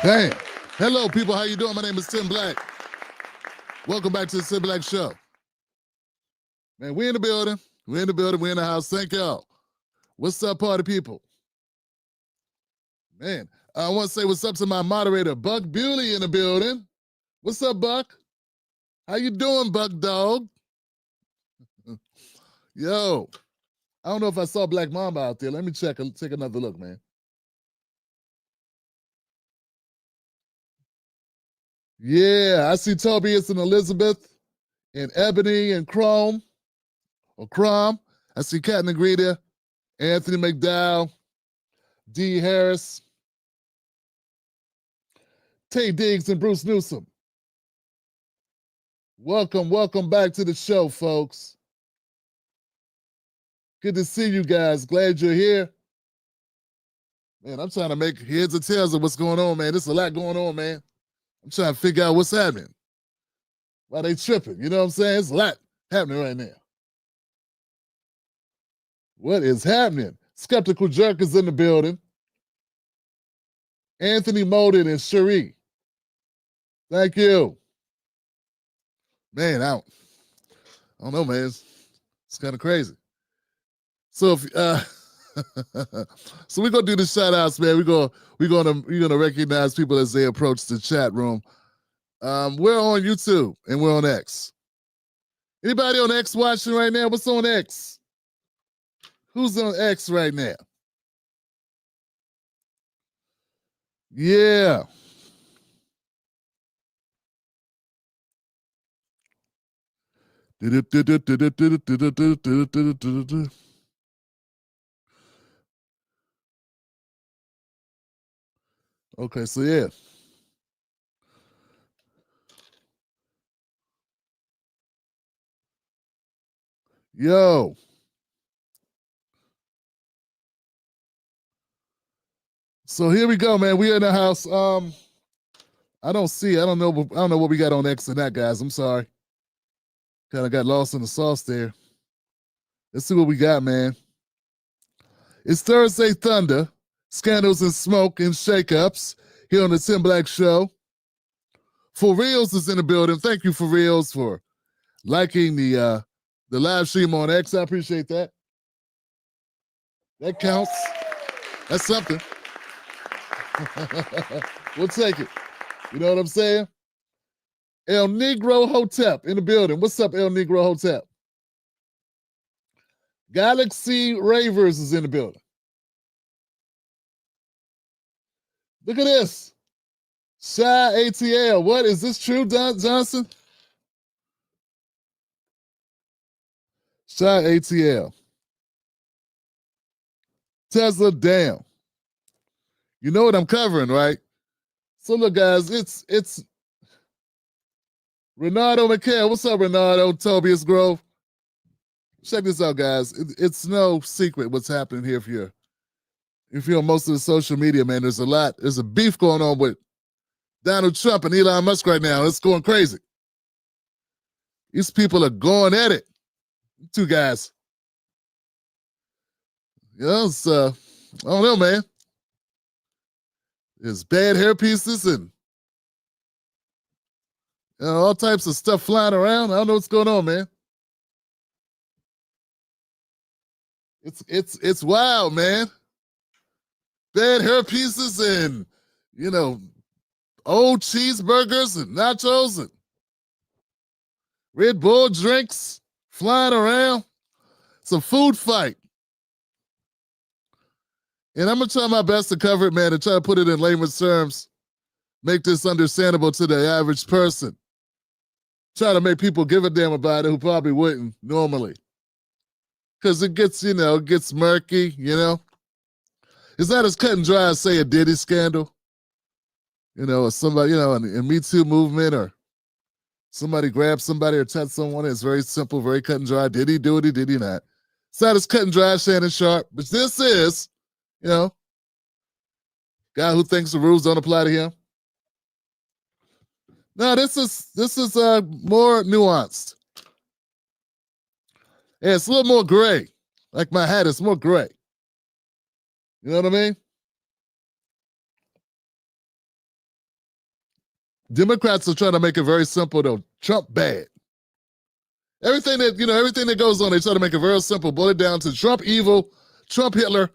Damn. Hello, people. How you doing? My name is Tim Black. Welcome back to the Tim Black Show. Man, we in the building. We in the building. We in the house. Thank y'all. What's up, party people? Man, I want to say what's up to my moderator, Buck Bewley, in the building. What's up, Buck? How you doing, Buck Dog? Yo, I don't know if I saw Black Mamba out there. Let me check. Take another look, man. Yeah, I see Tobias and Elizabeth and Ebony and Chrome or Crom. I see Cat Negrita, Anthony McDowell, D. Harris, Tay Diggs, and Bruce Newsom. Welcome back to the show, folks. Good to see you guys. Glad you're here. Man, I'm trying to make heads or tails of what's going on, man. There's a lot going on, man. I'm trying to figure out what's happening. Why they tripping? You know what I'm saying? There's a lot happening right now. What is happening? Skeptical Jerk is in the building. Anthony Moden and Cherie. Thank you. Man, I don't know, man. It's kind of crazy. So if so we're gonna do the shout outs, man. We're gonna recognize people as they approach the chat room. We're on YouTube and we're on X. Anybody on X watching right now? What's on X? Who's on X right now? Yeah. Okay, so yeah. Yo. So here we go, man. We're in the house. I don't know what we got on X and that, guys. I'm sorry. Kind of got lost in the sauce there. Let's see what we got, man. It's Thursday Thunder, Scandals and Smoke and Shakeups here on the Tim Black Show. For Reals is in the building. Thank you, For Reals, for liking the live stream on X. I appreciate that. That counts. That's something. We'll take it. You know what I'm saying? El Negro Hotep in the building. What's up, El Negro Hotep? Galaxy Ravers is in the building. Look at this. Shy ATL. What is this true, Johnson? Shy ATL. Tesla down. You know what I'm covering, right? So look, guys, it's Renato McHale. What's up, Renato? Tobias Grove. Check this out, guys. It's no secret what's happening here. If you're on most of the social media, man, there's a beef going on with Donald Trump and Elon Musk right now. It's going crazy. These people are going at it. Two guys. You know, it's, I don't know, man. There's bad hair pieces and all types of stuff flying around. I don't know what's going on, man. It's wild, man. Bad hair pieces and old cheeseburgers and nachos and Red Bull drinks flying around. It's a food fight. And I'm going to try my best to cover it, man, and try to put it in layman's terms. Make this understandable to the average person. Try to make people give a damn about it who probably wouldn't normally. Because it gets, it gets murky, It's not as cut and dry as, say, a Diddy scandal. Or somebody, in Me Too movement, or somebody grabs somebody or touched someone. It's very simple, very cut and dry. Did he do it or did he not? It's not as cut and dry as Shannon Sharp, but this is, guy who thinks the rules don't apply to him. No, this is more nuanced. Yeah, it's a little more gray. Like my hat, it's more gray. You know what I mean? Democrats are trying to make it very simple, though. Trump bad. Everything that goes on, they try to make it very simple. Boil it down to Trump evil, Trump Hitler.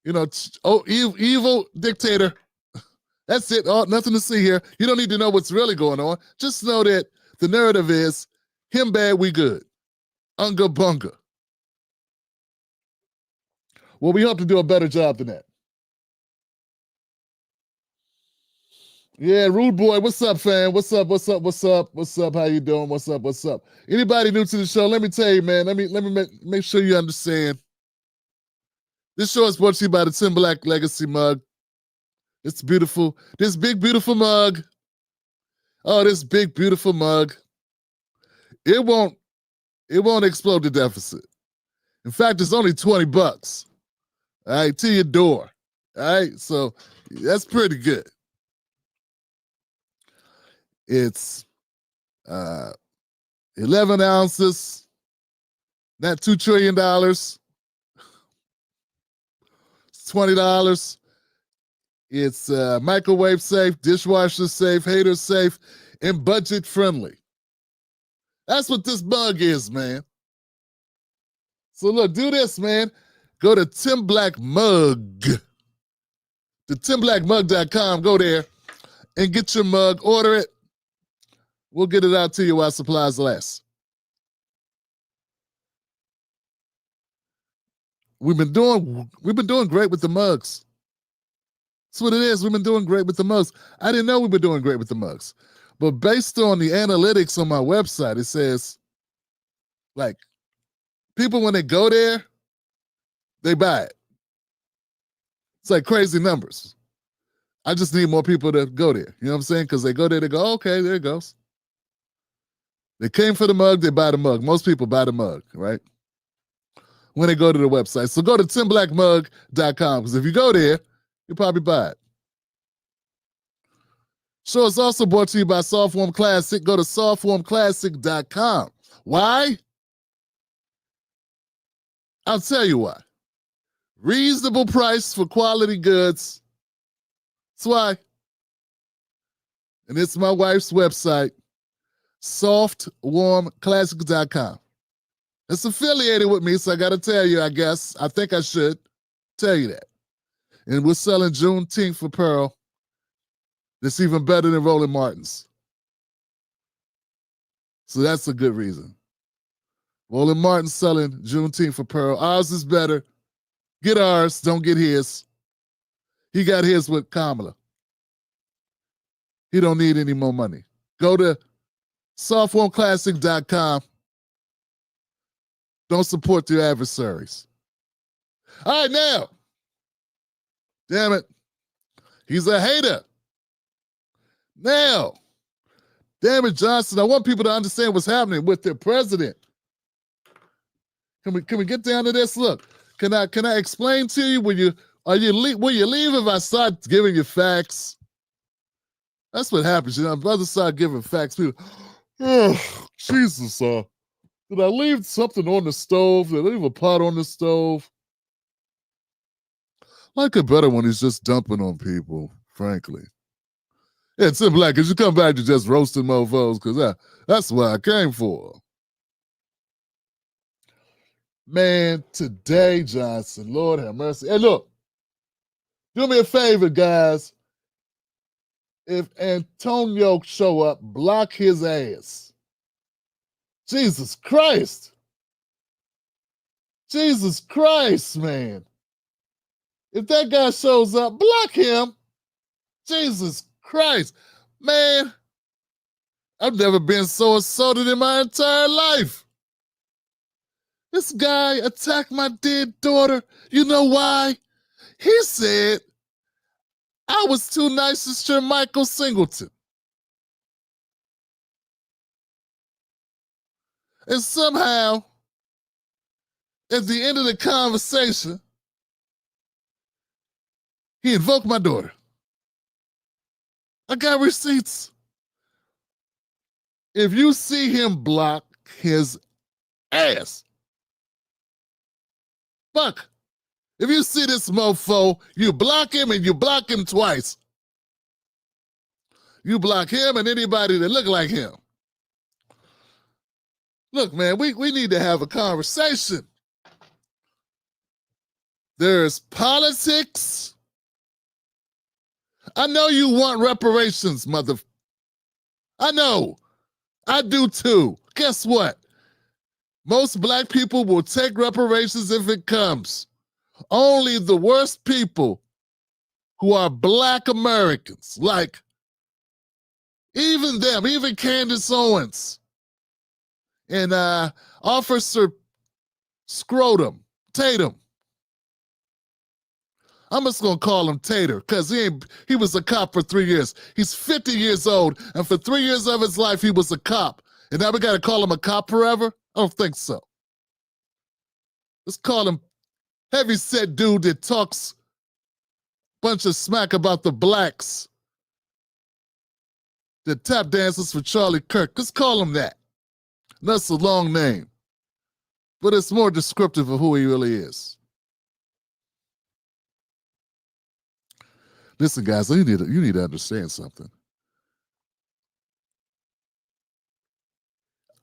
Evil dictator. That's it. Oh, nothing to see here. You don't need to know what's really going on. Just know that the narrative is him bad, we good. Unga bunga. Well, we hope to do a better job than that. Yeah, Rude Boy, what's up, fam? What's up? How you doing? What's up? Anybody new to the show, let me tell you, man, let me make sure you understand. This show is brought to you by the Tim Black Legacy mug. It's beautiful. This big, beautiful mug. Oh, this big, beautiful mug. It won't explode the deficit. In fact, it's only $20. All right, to your door. All right, so that's pretty good. It's 11 ounces, not $2 trillion. It's $20. It's microwave safe, dishwasher safe, hater safe, and budget friendly. That's what this mug is, man. So look, do this, man. Go to Tim Black Mug. To timblackmug.com. Go there and get your mug. Order it. We'll get it out to you while supplies last. We've been doing great with the mugs. That's what it is. We've been doing great with the mugs. I didn't know we were doing great with the mugs. But based on the analytics on my website, it says, like, people, when they go there, they buy it. It's like crazy numbers. I just need more people to go there. You know what I'm saying? Because they go there, they go, okay, there it goes. They came for the mug, they buy the mug. Most people buy the mug, right? When they go to the website. So go to timblackmug.com, because if you go there, you'll probably buy it. Show is also brought to you by Softform Classic. Go to softformclassic.com. Why? I'll tell you why. Reasonable price for quality goods. That's why. And it's my wife's website, softwarmclassic.com. It's affiliated with me, so I got to tell you, I guess. I think I should tell you that. And we're selling Juneteenth apparel that's even better than Roland Martin's. So that's a good reason. Roland Martin's selling Juneteenth apparel. Ours is better. Get ours, don't get his. He got his with Kamala. He don't need any more money. Go to softwarmclassic.com. Don't support your adversaries. All right, now. Damn it. He's a hater. Now. Damn it, Johnson. I want people to understand what's happening with their president. Can we get down to this? Look, can I explain to you? Will you leave if I start giving you facts? That's what happens. You know, if I start giving facts, people, oh, Jesus, did I leave something on the stove? Did I leave a pot on the stove? Like it better when he's just dumping on people, frankly. Yeah, Tim Black, because you come back to just roasting mofos, because that's what I came for. Man, today, Johnson, Lord have mercy. Hey, look, do me a favor, guys. If Antonio show up, block his ass. Jesus Christ. Jesus Christ, man. If that guy shows up, block him. Jesus Christ. Man, I've never been so assaulted in my entire life. This guy attacked my dead daughter. You know why? He said I was too nice to Sir Michael Singleton. And somehow, at the end of the conversation, he invoked my daughter. I got receipts. If you see him block his ass, fuck. If you see this mofo, you block him and you block him twice. You block him and anybody that look like him. Look, man, we need to have a conversation. There's politics. I know you want reparations, mother. I know. I do too. Guess what? Most black people will take reparations if it comes. Only the worst people who are black Americans, like even them, even Candace Owens and Officer Tatum. I'm just gonna call him Tater because he was a cop for 3 years. He's 50 years old, and for 3 years of his life, he was a cop. And now we gotta call him a cop forever? I don't think so. Let's call him heavy-set dude that talks a bunch of smack about the blacks that tap dances for Charlie Kirk. Let's call him that. And that's a long name, but it's more descriptive of who he really is. Listen, guys, you need to understand something.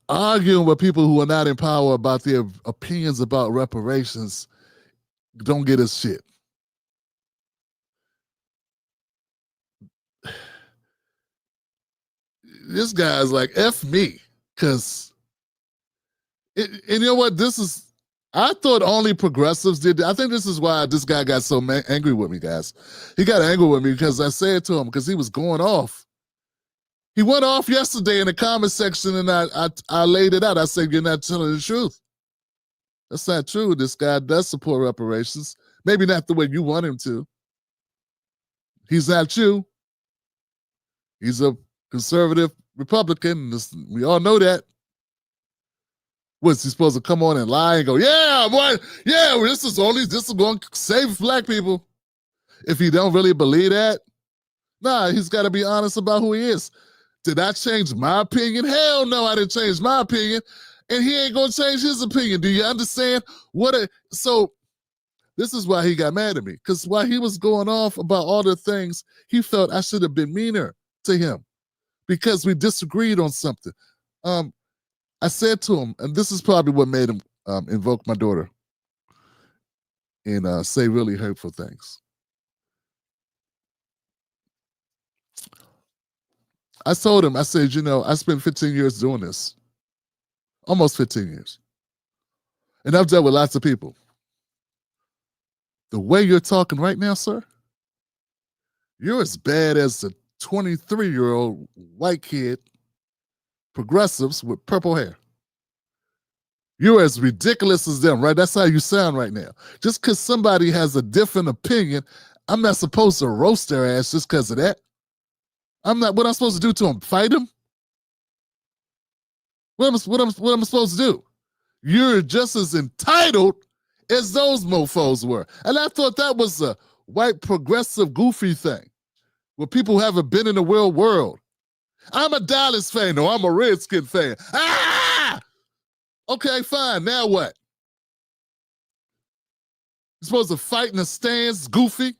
Arguing with people who are not in power about their opinions about reparations don't get us shit. This guy's like, F me, because, and you know what, I thought only progressives did. I think this is why this guy got so angry with me, guys. He got angry with me because I said to him, because he was going off. He went off yesterday in the comment section, and I laid it out. I said, you're not telling the truth. That's not true. This guy does support reparations. Maybe not the way you want him to. He's not you. He's a conservative Republican. We all know that. Was he supposed to come on and lie and go, yeah, boy, yeah, this is going to save black people? If he don't really believe that, nah, he's got to be honest about who he is. Did I change my opinion? Hell no, I didn't change my opinion. And he ain't going to change his opinion. Do you understand? So this is why he got mad at me. Because while he was going off about all the things, he felt I should have been meaner to him because we disagreed on something. I said to him, and this is probably what made him invoke my daughter and say really hurtful things. I told him, I said, I spent 15 years doing this. Almost 15 years. And I've dealt with lots of people. The way you're talking right now, sir, you're as bad as the 23-year-old white kid progressives with purple hair. You're as ridiculous as them, right? That's how you sound right now. Just because somebody has a different opinion, I'm not supposed to roast their ass just because of that. What I'm supposed to do to them? Fight them? What am I supposed to do? You're just as entitled as those mofos were. And I thought that was a white progressive goofy thing where people haven't been in the real world. I'm a Dallas fan. No, I'm a Redskin fan. Ah! Okay, fine. Now what? You're supposed to fight in the stands, goofy?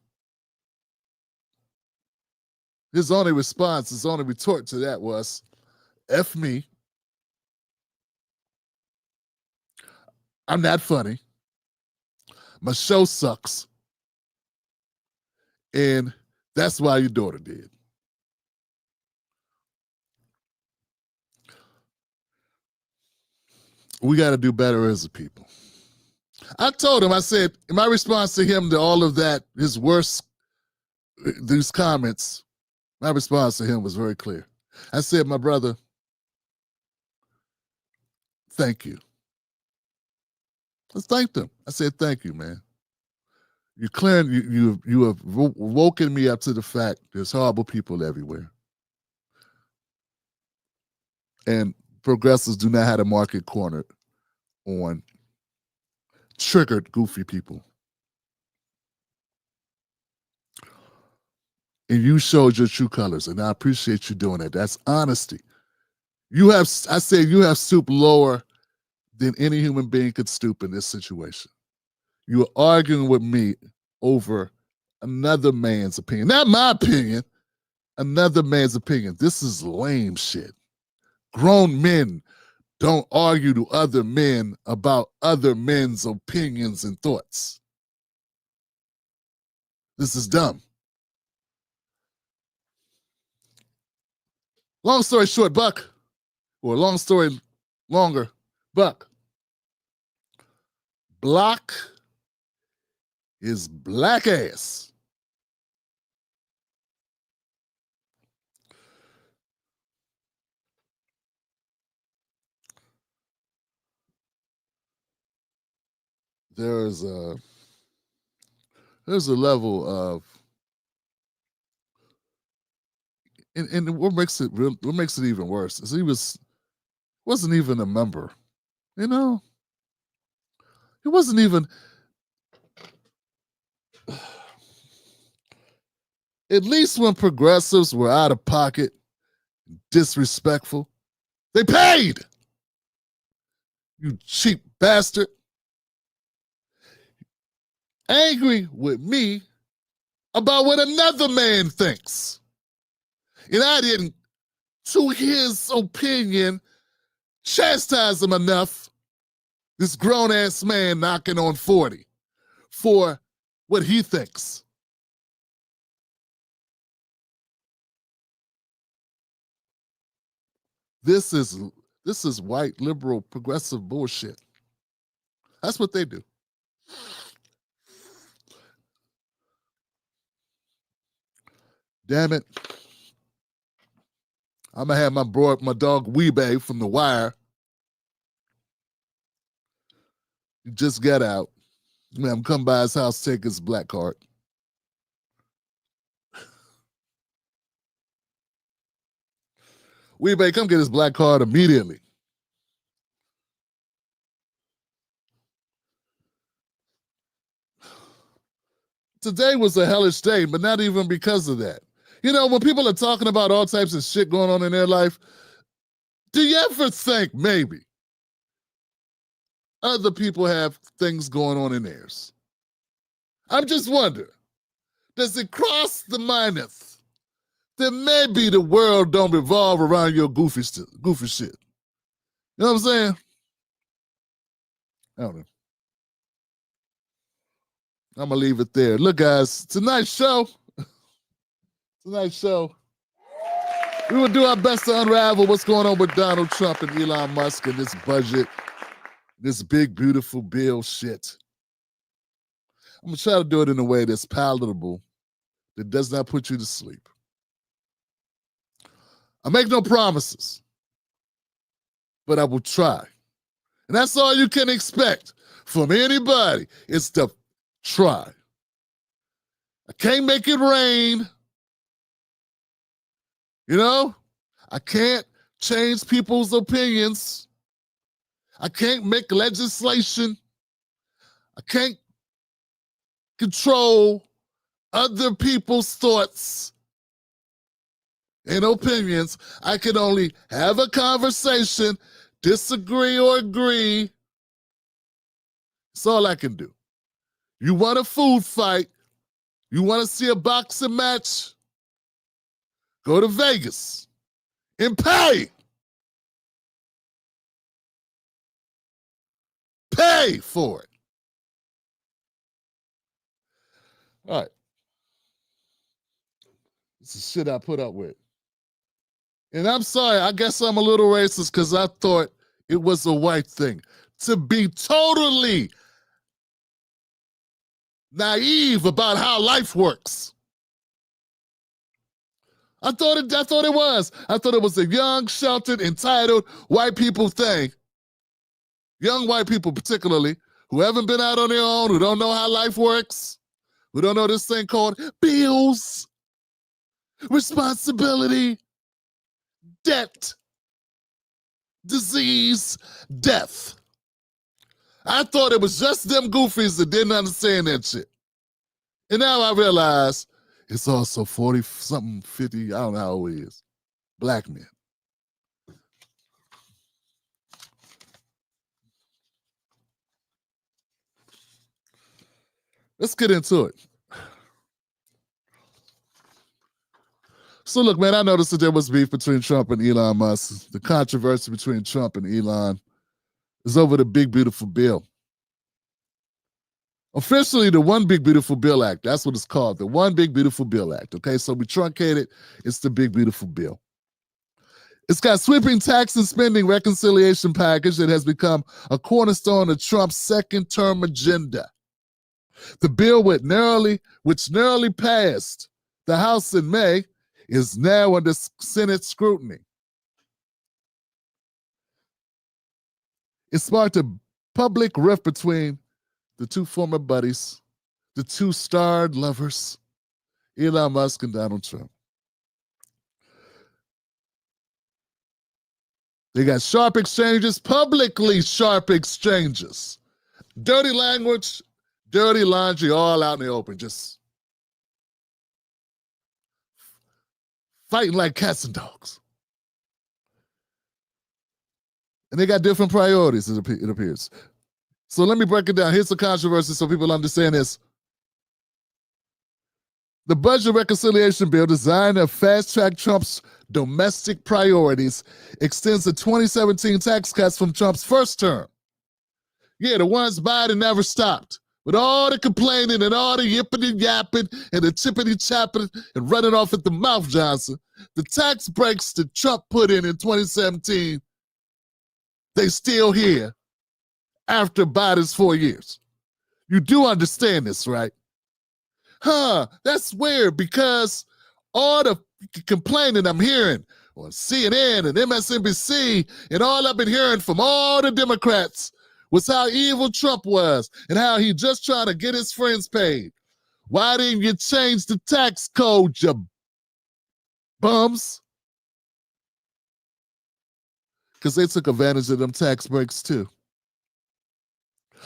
His only response, his only retort to that was, F me. I'm not funny. My show sucks. And that's why your daughter did. We got to do better as a people. I told him, I said, in my response to him to all of that, these comments, my response to him was very clear. I said, my brother, thank you. I thanked him. I said, thank you, man. You're clearing, you have woken me up to the fact there's horrible people everywhere. And progressives do not have a market cornered on triggered, goofy people. And you showed your true colors, and I appreciate you doing that. That's honesty. You have stooped lower than any human being could stoop in this situation. You are arguing with me over another man's opinion. Not my opinion. another man's opinion. This is lame shit. Grown men don't argue to other men about other men's opinions and thoughts. This is dumb. Long story short, Buck, or long story longer, Buck. Block is black ass. There's a level of, and what makes it even worse is he wasn't even a member. You know, he wasn't even. At least when progressives were out of pocket, disrespectful, they paid. You cheap bastard. Angry with me about what another man thinks. And I didn't, to his opinion, chastise him enough, this grown-ass man knocking on 40, for what he thinks. This is white, liberal, progressive bullshit. That's what they do. Damn it. I'm gonna have my dog Weebay from The Wire. He just got out. I'm come by his house, take his black card. Weebay, come get his black card immediately. Today was a hellish day, but not even because of that. You know, when people are talking about all types of shit going on in their life, do you ever think maybe other people have things going on in theirs? I'm just wondering, does it cross the mind that maybe the world don't revolve around your goofy shit? You know what I'm saying? I don't know. I'm going to leave it there. Look, guys, tonight's show, we will do our best to unravel what's going on with Donald Trump and Elon Musk and this budget, this big, beautiful bill shit. I'm going to try to do it in a way that's palatable, that does not put you to sleep. I make no promises, but I will try. And that's all you can expect from anybody, is to try. I can't make it rain. You know, I can't change people's opinions. I can't make legislation. I can't control other people's thoughts and opinions. I can only have a conversation, disagree or agree. That's all I can do. You want a food fight? You want to see a boxing match? Go to Vegas and pay. Pay for it. All right. This is shit I put up with. And I'm sorry, I guess I'm a little racist because I thought it was a white thing. To be totally naive about how life works. I thought it was. I thought it was a young, sheltered, entitled white people thing. Young white people particularly, who haven't been out on their own, who don't know how life works, who don't know this thing called bills, responsibility, debt, disease, death. I thought it was just them goofies that didn't understand that shit. And now I realize it's also 40-something, 50, I don't know how old he is, black men. Let's get into it. So look, man, I noticed that there was beef between Trump and Elon Musk. The controversy between Trump and Elon is over the Big Beautiful Bill. Officially, the One Big Beautiful Bill Act. That's what it's called, the One Big Beautiful Bill Act. Okay, so we truncate it. It's the Big Beautiful Bill. It's got sweeping tax and spending reconciliation package that has become a cornerstone of Trump's second-term agenda. The bill, which narrowly passed the House in May, is now under Senate scrutiny. It sparked a public rift between the two former buddies, the two starred lovers, Elon Musk and Donald Trump. They got sharp exchanges, publicly sharp exchanges. Dirty language, dirty laundry, all out in the open, just fighting like cats and dogs. And they got different priorities, it appears. So let me break it down. Here's the controversy so people understand this. The budget reconciliation bill, designed to fast-track Trump's domestic priorities, extends the 2017 tax cuts from Trump's first term. Yeah, the ones Biden never stopped. With all the complaining and all the yipping and yapping and the tippity chapping and running off at the mouth, Johnson, the tax breaks that Trump put in 2017, they still here after Biden's 4 years. You do understand this, right? That's weird because all the complaining I'm hearing on CNN and MSNBC and all I've been hearing from all the Democrats was how evil Trump was and how he just trying to get his friends paid. Why didn't you change the tax code, you bums? Because they took advantage of them tax breaks too.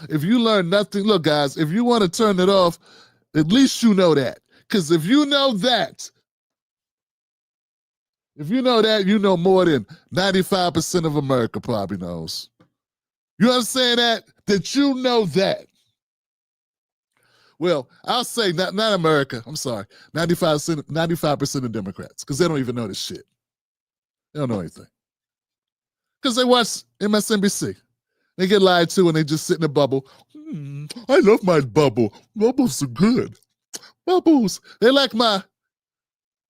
If you learn nothing, look, guys, if you want to turn it off, at least you know that. Because if you know that, you know more than 95% of America probably knows. You understand that? That you know that. Well, I'll say not America. I'm sorry. 95% of Democrats, because they don't even know this shit. They don't know anything. Because they watch MSNBC. They get lied to and they just sit in a bubble. I love my bubble. Bubbles are good. Bubbles. They like my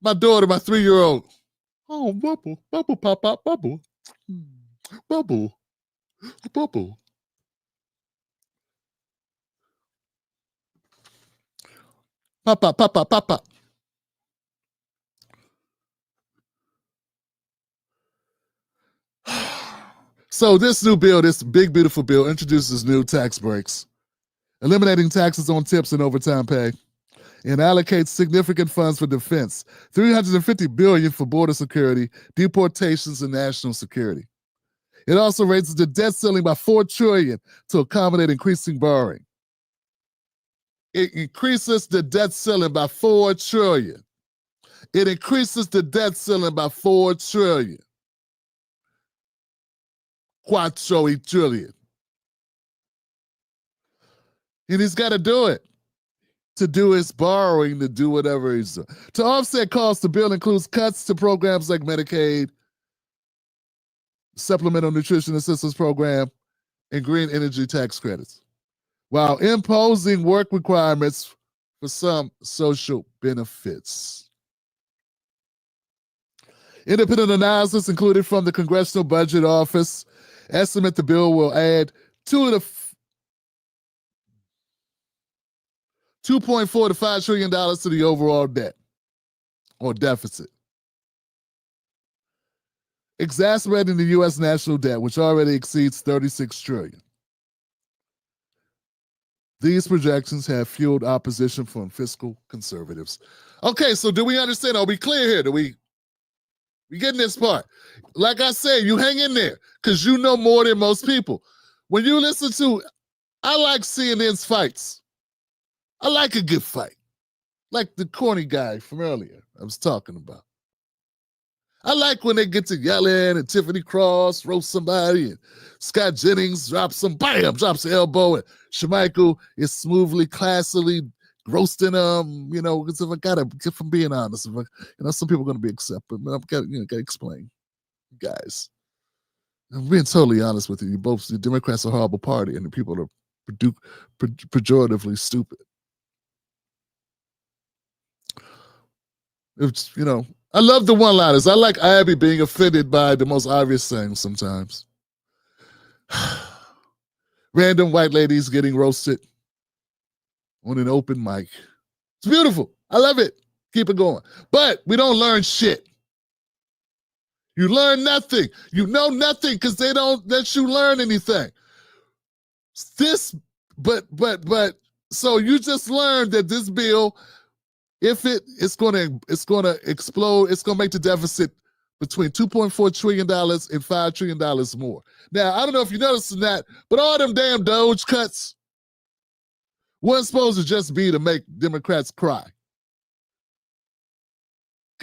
daughter, my 3-year-old. Oh, bubble, bubble, pop, pop, bubble. Bubble, bubble. Pop, pop, pop, pop, pop, pop. So this new bill, this big, beautiful bill, introduces new tax breaks, eliminating taxes on tips and overtime pay, and allocates significant funds for defense, $350 billion for border security, deportations, and national security. It also raises the debt ceiling by $4 trillion to accommodate increasing borrowing. It increases the debt ceiling by $4 trillion. It increases the debt ceiling by $4 trillion. Quattro trillion. And he's got to do it. To do his borrowing, to do whatever he's doing. To offset costs, the bill includes cuts to programs like Medicaid, Supplemental Nutrition Assistance Program, and green energy tax credits, while imposing work requirements for some social benefits. Independent analysis included from the Congressional Budget Office estimate the bill will add $2.4 to $5 trillion to the overall debt or deficit, exacerbating the U.S. national debt, which already exceeds $36 trillion. These projections have fueled opposition from fiscal conservatives. Okay, so do we understand? Are we clear here? We getting this part? Like I said, you hang in there because you know more than most people. When you listen to, I like CNN's fights. I like a good fight. Like the corny guy from earlier I was talking about. I like when they get to yelling and Tiffany Cross roast somebody and Scott Jennings drops an elbow and Shemichael is smoothly, classily roasting them, because if I gotta, if I'm being honest, some people are gonna be accepted, but I've got, gotta explain, guys. I'm being totally honest with you. The Democrats are a horrible party, and the people are pejoratively stupid. It's, I love the one-liners. I like Abby being offended by the most obvious things sometimes. Random white ladies getting roasted on an open mic. It's beautiful. I love it. Keep it going. But we don't learn shit. You learn nothing. You know nothing because they don't let you learn anything. So you just learned that this bill, if it's gonna explode, it's gonna make the deficit between $2.4 trillion and $5 trillion more. Now, I don't know if you noticed that, but all them damn Doge cuts wasn't supposed to just be to make Democrats cry.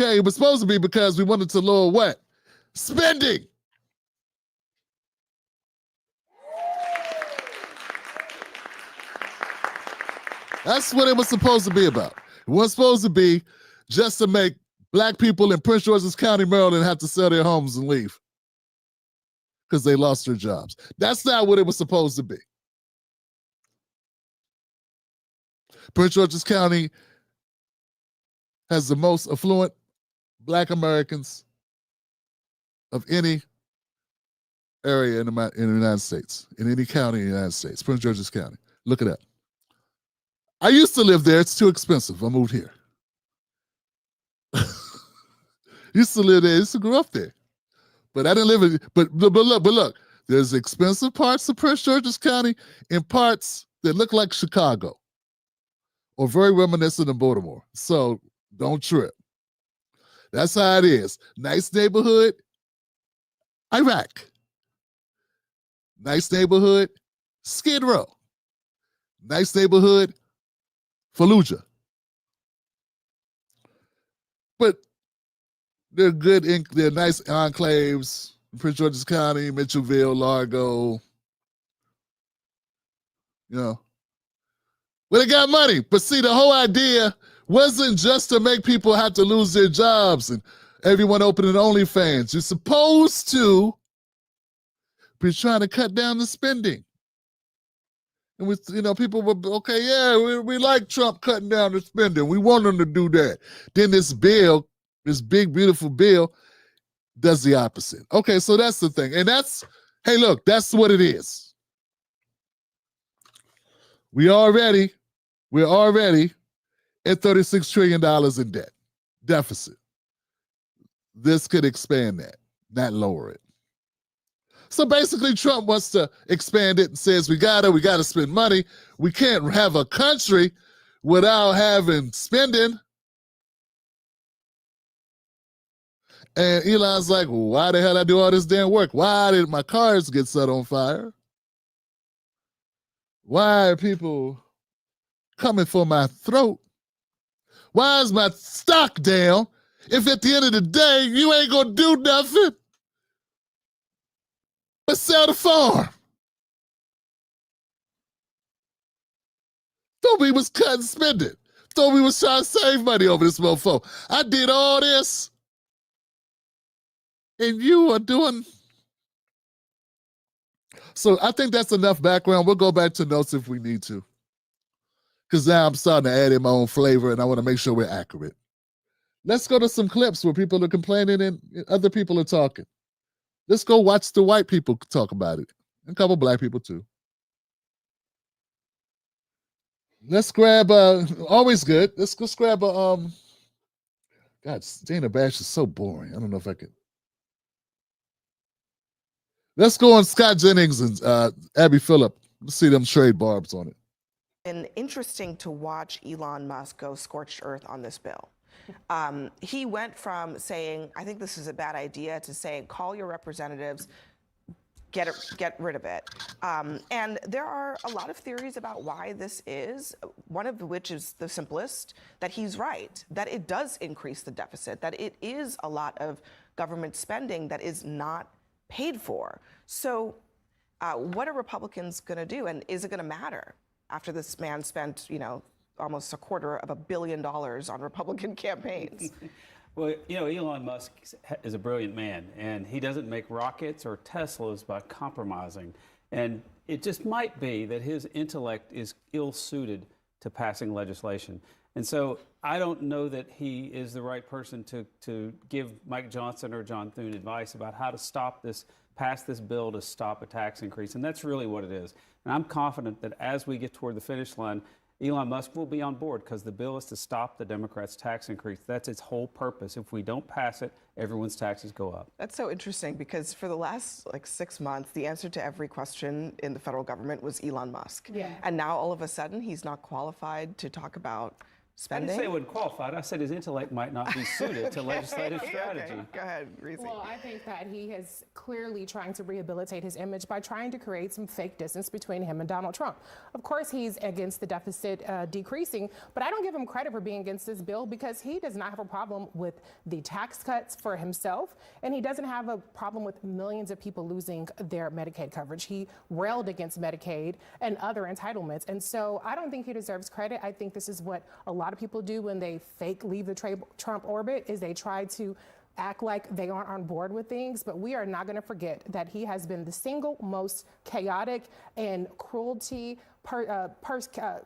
Okay, it was supposed to be because we wanted to lower what? Spending. That's what it was supposed to be about. It wasn't supposed to be just to make black people in Prince George's County, Maryland have to sell their homes and leave because they lost their jobs. That's not what it was supposed to be. Prince George's County has the most affluent black Americans of any area in the United States, in any county in the United States, Prince George's County. Look it up. I used to live there. It's too expensive. I moved here. Used to live there. Used to grow up there. But I didn't live in, but look, there's expensive parts of Prince George's County and parts that look like Chicago or very reminiscent of Baltimore. So don't trip. That's how it is. Nice neighborhood, Iraq. Nice neighborhood, Skid Row. Nice neighborhood, Fallujah. But they're good, they're nice enclaves, Prince George's County, Mitchellville, Largo. Well, they got money. But see, the whole idea wasn't just to make people have to lose their jobs and everyone opening OnlyFans. You're supposed to be trying to cut down the spending. And with people were okay, yeah, we like Trump cutting down the spending. We want him to do that. Then this bill, this big, beautiful bill, does the opposite. Okay, so that's the thing. And hey, look, that's what it is. We're already at $36 trillion in debt, deficit. This could expand that, not lower it. So basically, Trump wants to expand it and says, we gotta spend money. We can't have a country without having spending. And Elon's like, well, why the hell I do all this damn work? Why did my cars get set on fire? Why are people coming for my throat? Why is my stock down if at the end of the day you ain't gonna do nothing but sell the farm? Thought we was cutting spending. Thought we was trying to save money over this mofo. I did all this, and you are doing. So I think that's enough background. We'll go back to notes if we need to, because now I'm starting to add in my own flavor, and I want to make sure we're accurate. Let's go to some clips where people are complaining and other people are talking. Let's go watch the white people talk about it, and a couple black people too. Let's grab always good. Let's grab a God, Dana Bash is so boring. I don't know if I can. Let's go on Scott Jennings and Abby Phillip. Let's see them trade barbs on it. And interesting to watch Elon Musk go scorched earth on this bill. He went from saying, I think this is a bad idea, to saying, call your representatives, get rid of it. And there are a lot of theories about why this is, one of which is the simplest, that he's right, that it does increase the deficit, that it is a lot of government spending that is not paid for. So what are Republicans going to do? And is it going to matter after this man spent, almost $250 million on Republican campaigns. Well, Elon Musk is a brilliant man, and he doesn't make rockets or Teslas by compromising. And it just might be that his intellect is ill-suited to passing legislation. And so I don't know that he is the right person to give Mike Johnson or John Thune advice about how to pass this bill to stop a tax increase. And that's really what it is. And I'm confident that as we get toward the finish line, Elon Musk will be on board because the bill is to stop the Democrats' tax increase. That's its whole purpose. If we don't pass it, everyone's taxes go up. That's so interesting because for the last 6 months, the answer to every question in the federal government was Elon Musk. Yeah. And now all of a sudden, he's not qualified to talk about spending. I didn't say he wasn't qualified. I said his intellect might not be suited to legislative strategy. Okay. Go ahead, Reese. Well, I think that he is clearly trying to rehabilitate his image by trying to create some fake distance between him and Donald Trump. Of course, he's against the deficit decreasing, but I don't give him credit for being against this bill because he does not have a problem with the tax cuts for himself, and he doesn't have a problem with millions of people losing their Medicaid coverage. He railed against Medicaid and other entitlements, and so I don't think he deserves credit. I think this is what a lot of people do when they fake leave the Trump orbit, is they try to act like they aren't on board with things, but we are not going to forget that he has been the single most chaotic and cruelty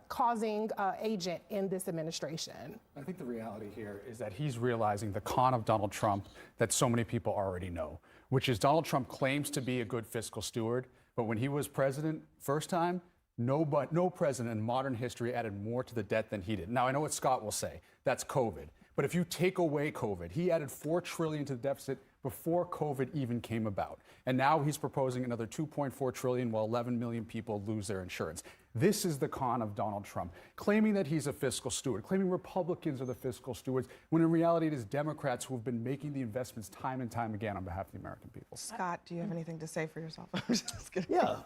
causing agent in this administration. I think the reality here is that he's realizing the con of Donald Trump that so many people already know, which is Donald Trump claims to be a good fiscal steward, but when he was president first time, no president in modern history added more to the debt than he did. Now, I know what Scott will say. That's COVID. But if you take away COVID, he added $4 trillion to the deficit before COVID even came about. And now he's proposing another $2.4 trillion while 11 million people lose their insurance. This is the con of Donald Trump, claiming that he's a fiscal steward, claiming Republicans are the fiscal stewards, when in reality it is Democrats who have been making the investments time and time again on behalf of the American people. Scott, do you have anything to say for yourself? I'm just kidding. Yeah.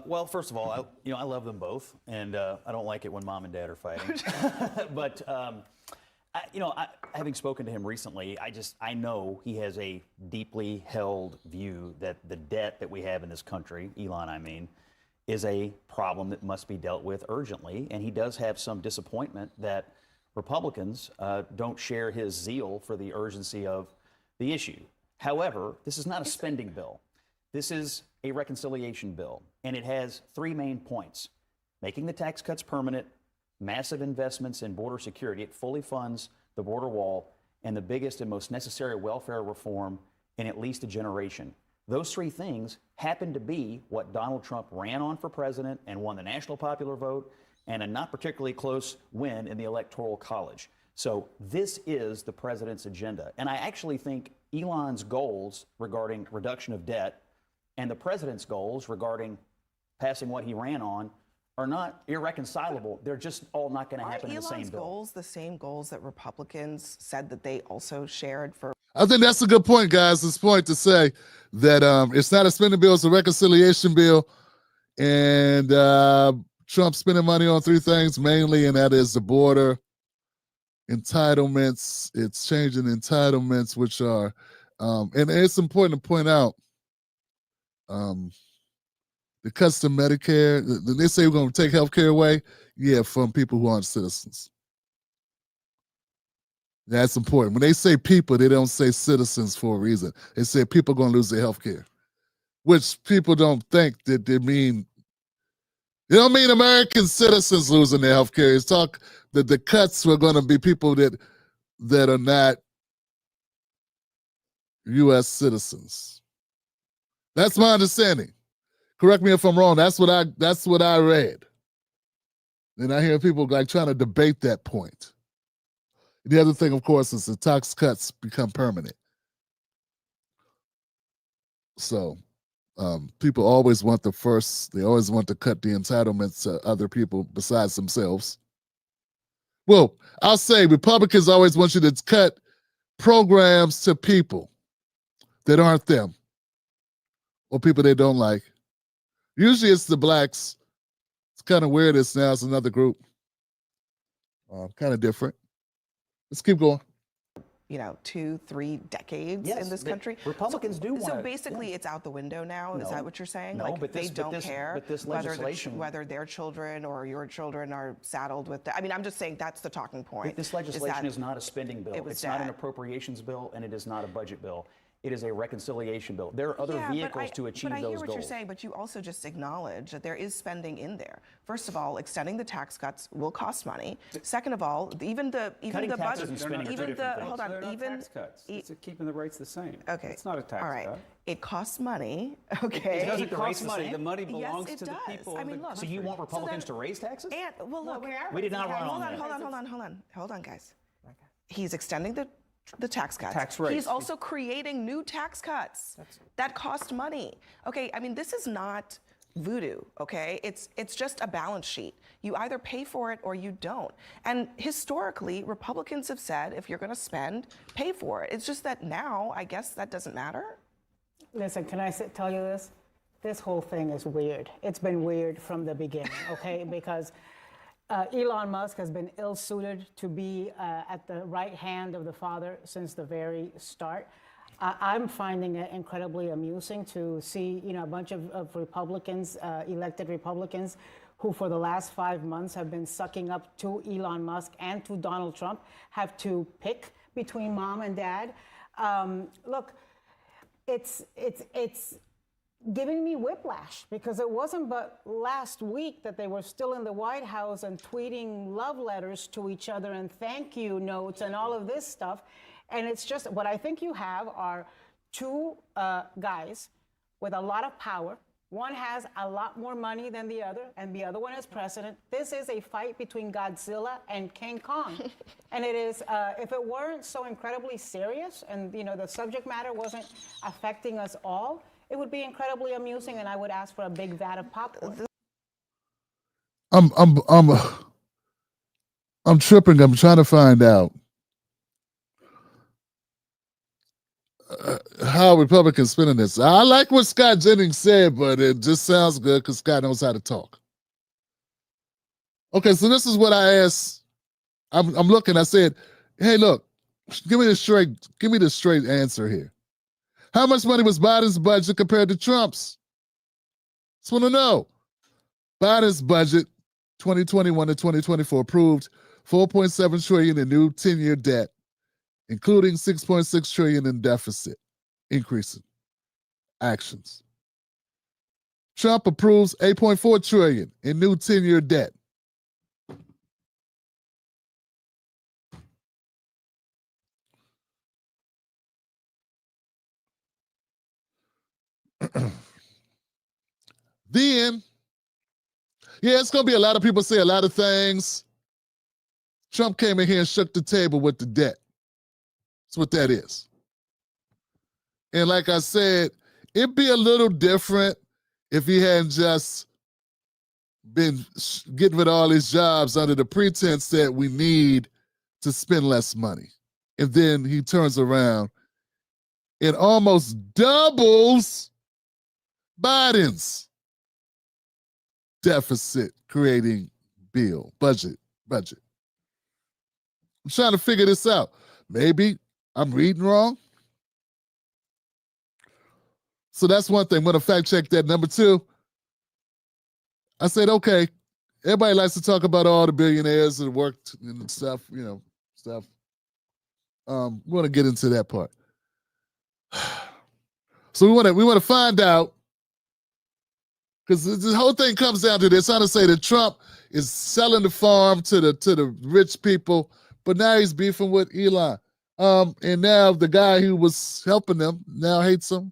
Well, first of all, I love them both, and I don't like it when mom and dad are fighting. But having spoken to him recently, I know he has a deeply held view that the debt that we have in this country, Elon, I mean, is a problem that must be dealt with urgently. And he does have some disappointment that Republicans don't share his zeal for the urgency of the issue. However, this is not a spending bill. This is a reconciliation bill, and it has three main points: making the tax cuts permanent, massive investments in border security. It fully funds the border wall, and the biggest and most necessary welfare reform in at least a generation. Those three things happen to be what Donald Trump ran on for president and won the national popular vote and a not particularly close win in the Electoral College. So this is the president's agenda. And I actually think Elon's goals regarding reduction of debt and the president's goals regarding passing what he ran on are not irreconcilable. They're just all not going to happen in the same bill. Are Elon's goals the same goals that Republicans said that they also shared for? I think that's a good point, guys. This point to say that it's not a spending bill, it's a reconciliation bill. And Trump's spending money on three things mainly, and that is the border, entitlements. It's changing entitlements, which are, and it's important to point out, the cuts to Medicare. They say we're going to take health care away. Yeah, from people who aren't citizens. That's important. When they say people, they don't say citizens for a reason. They say people are going to lose their health care, which people don't think that they mean. They don't mean American citizens losing their health care. It's talk that the cuts were going to be people that are not U.S. citizens. That's my understanding. Correct me if I'm wrong. That's what I read. And I hear people like trying to debate that point. The other thing, of course, is the tax cuts become permanent. So people always want they always want to cut the entitlements to other people besides themselves. Well, I'll say Republicans always want you to cut programs to people that aren't them or people they don't like. Usually it's the blacks. It's kind of weird. It's now it's another group. Kind of different. Let's keep going. 2-3 decades Yes, in this the country. Republicans do So wanna- basically, it's out the window now. Is No. that what you're saying? No, like but they this- don't but this- care but this whether legislation- whether their children or your children are saddled with that. I mean, I'm just saying that's the talking point. This legislation that is not a spending bill. it was It's not an dead. appropriations bill, and it is not a budget bill. It is a reconciliation bill. There are other Yeah, vehicles to achieve but I hear those what goals. you're saying, but you also just acknowledge that there is spending in there. First of all, extending the tax cuts will cost money. Second of all, even the Cutting taxes budget, and spending are two even different the things. hold on, They're not even tax cuts. It's keeping the rates the same. okay, It's not a tax all right. cut. It costs money. Okay, It doesn't keep the rates cost the money. same? The money Yes, belongs it to the does. people. I of mean, the look. So you want So Republicans then- to raise taxes? And well, look, We did not run hold on on, that. hold on, guys. He's extending the tax cuts. Tax rates. He's also creating new tax cuts that cost money. Okay, I mean, this is not voodoo, okay? It's just a balance sheet. You either pay for it or you don't. And historically, Republicans have said, if you're going to spend, pay for it. It's just that now, I guess that doesn't matter. Listen, can I tell you this? This whole thing is weird. It's been weird from the beginning, okay? Because Elon Musk has been ill-suited to be at the right hand of the father since the very start. I'm finding it incredibly amusing to see, a bunch of Republicans, elected Republicans, who for the last 5 months have been sucking up to Elon Musk and to Donald Trump, have to pick between mom and dad. Look, it's giving me whiplash, because it wasn't but last week that they were still in the White House and tweeting love letters to each other and thank you notes and all of this stuff. And it's just, what I think you have are two guys with a lot of power. One has a lot more money than the other, and the other one is president. This is a fight between Godzilla and King Kong. And it is, if it weren't so incredibly serious and, the subject matter wasn't affecting us all, it would be incredibly amusing, and I would ask for a big vat of popcorn. I'm tripping. I'm trying to find out how Republicans spending this. I like what Scott Jennings said, but it just sounds good because Scott knows how to talk. Okay, so this is what I asked. I'm looking. I said, "Hey, look, give me the straight answer here. How much money was Biden's budget compared to Trump's? Just want to know. Biden's budget, 2021 to 2024, approved $4.7 trillion in new 10-year debt, including $6.6 trillion in deficit increasing actions. Trump approves $8.4 trillion in new 10-year debt. Then, it's going to be a lot of people say a lot of things. Trump came in here and shook the table with the debt. That's what that is. And like I said, it'd be a little different if he hadn't just been getting rid of all his jobs under the pretense that we need to spend less money. And then he turns around and almost doubles Biden's deficit creating budget. I'm trying to figure this out. Maybe I'm reading wrong. So that's one thing. I'm going to fact check that. Number two, I said, okay, everybody likes to talk about all the billionaires that worked and stuff, stuff. We're going to get into that part. So we want to find out, because the whole thing comes down to this. I'm trying to say that Trump is selling the farm to the rich people, but now he's beefing with Elon. And now the guy who was helping them now hates him.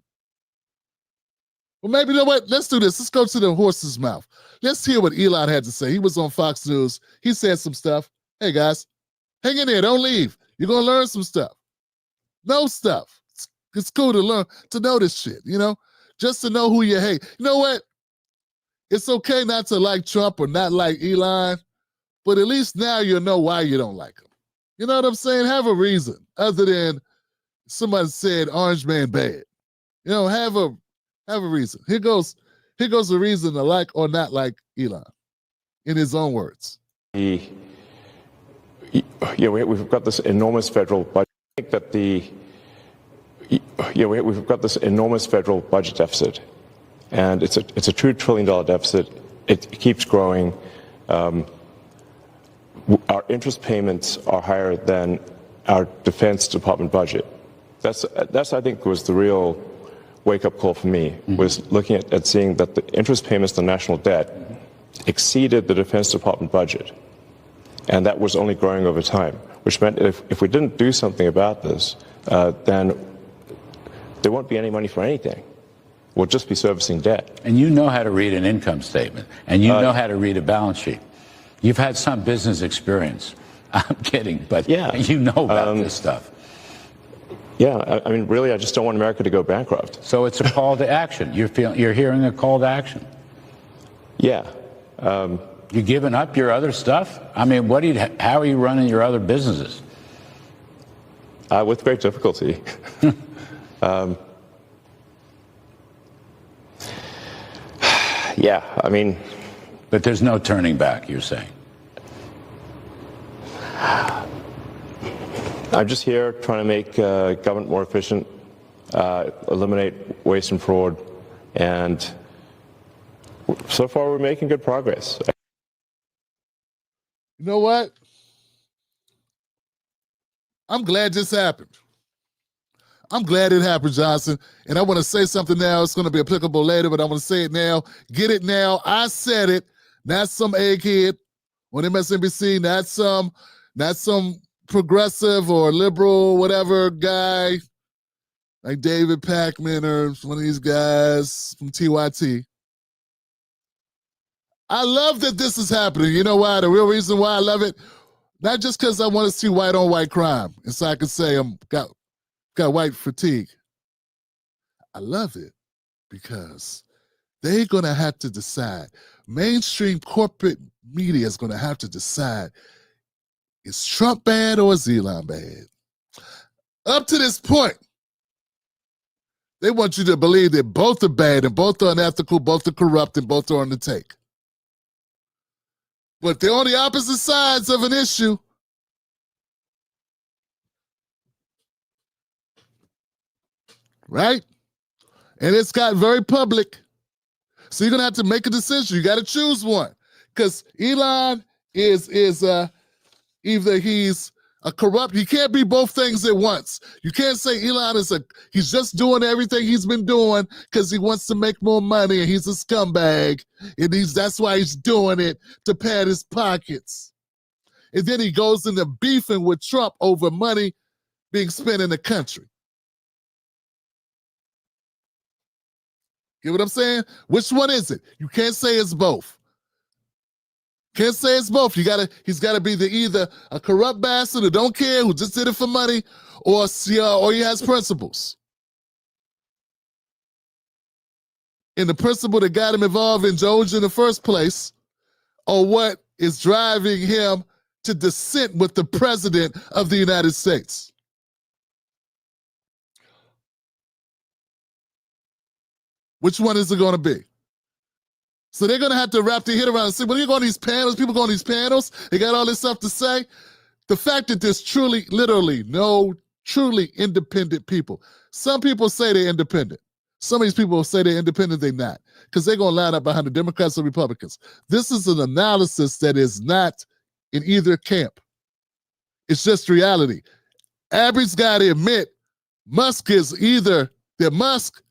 Well, maybe, you know what? Let's do this. Let's go to the horse's mouth. Let's hear what Elon had to say. He was on Fox News. He said some stuff. Hey, guys, hang in there. Don't leave. You're going to learn some stuff. Know stuff. It's cool to learn, to know this shit, just to know who you hate. You know what? It's okay not to like Trump or not like Elon, but at least now you'll know why you don't like him. You know what I'm saying? Have a reason other than somebody said Orange Man bad. Have a reason. Here goes the reason to like or not like Elon, in his own words. We've got this enormous federal budget. think that we've got this enormous federal budget deficit, and it's a $2 trillion deficit. It keeps growing. Our interest payments are higher than our Defense Department budget. That's I think was the real wake-up call for me, was looking at seeing that the interest payments on national debt exceeded the Defense Department budget, and that was only growing over time, which meant if we didn't do something about this, then there won't be any money for anything. We'll just be servicing debt. And you know how to read an income statement, and you know how to read a balance sheet. You've had some business experience. I'm kidding, but yeah, you know about this stuff. Yeah, I mean, really, I just don't want America to go bankrupt. So it's a call to action. You're hearing a call to action. Yeah. You giving up your other stuff? I mean, how are you running your other businesses? With great difficulty. Yeah, I mean. But there's no turning back, you're saying? I'm just here trying to make government more efficient, eliminate waste and fraud, and so far we're making good progress. You know what? I'm glad this happened. I'm glad it happened, Johnson. And I want to say something now. It's going to be applicable later, but I want to say it now. Get it now. I said it. Not some egghead on MSNBC. Not some progressive or liberal, whatever guy like David Pakman or one of these guys from TYT. I love that this is happening. You know why? The real reason why I love it, not just because I want to see white on white crime, and so I can say I'm got white fatigue. I love it because they're going to have to decide. Mainstream corporate media is going to have to decide, is Trump bad or is Elon bad? Up to this point, they want you to believe that both are bad and both are unethical, both are corrupt, and both are on the take. But they're on the opposite sides of an issue. Right? And it's got very public. So you're going to have to make a decision. You got to choose one. Because Elon is either he's a corrupt, he can't be both things at once. You can't say Elon he's just doing everything he's been doing because he wants to make more money and he's a scumbag. And that's why he's doing it, to pad his pockets. And then he goes into beefing with Trump over money being spent in the country. Get what I'm saying? Which one is it? You can't say it's both. Can't say it's both. He's got to be either a corrupt bastard who don't care, who just did it for money, or he has principles. And the principle that got him involved in Georgia in the first place, or what is driving him to dissent with the president of the United States. Which one is it going to be? So they're going to have to wrap their head around and say, when you go on these panels, people go on these panels, they got all this stuff to say. The fact that there's literally no truly independent people. Some people say they're independent. Some of these people say they're independent, they're not. Because they're going to line up behind the Democrats or Republicans. This is an analysis that is not in either camp. It's just reality. Abby's got to admit, Musk is either Musk.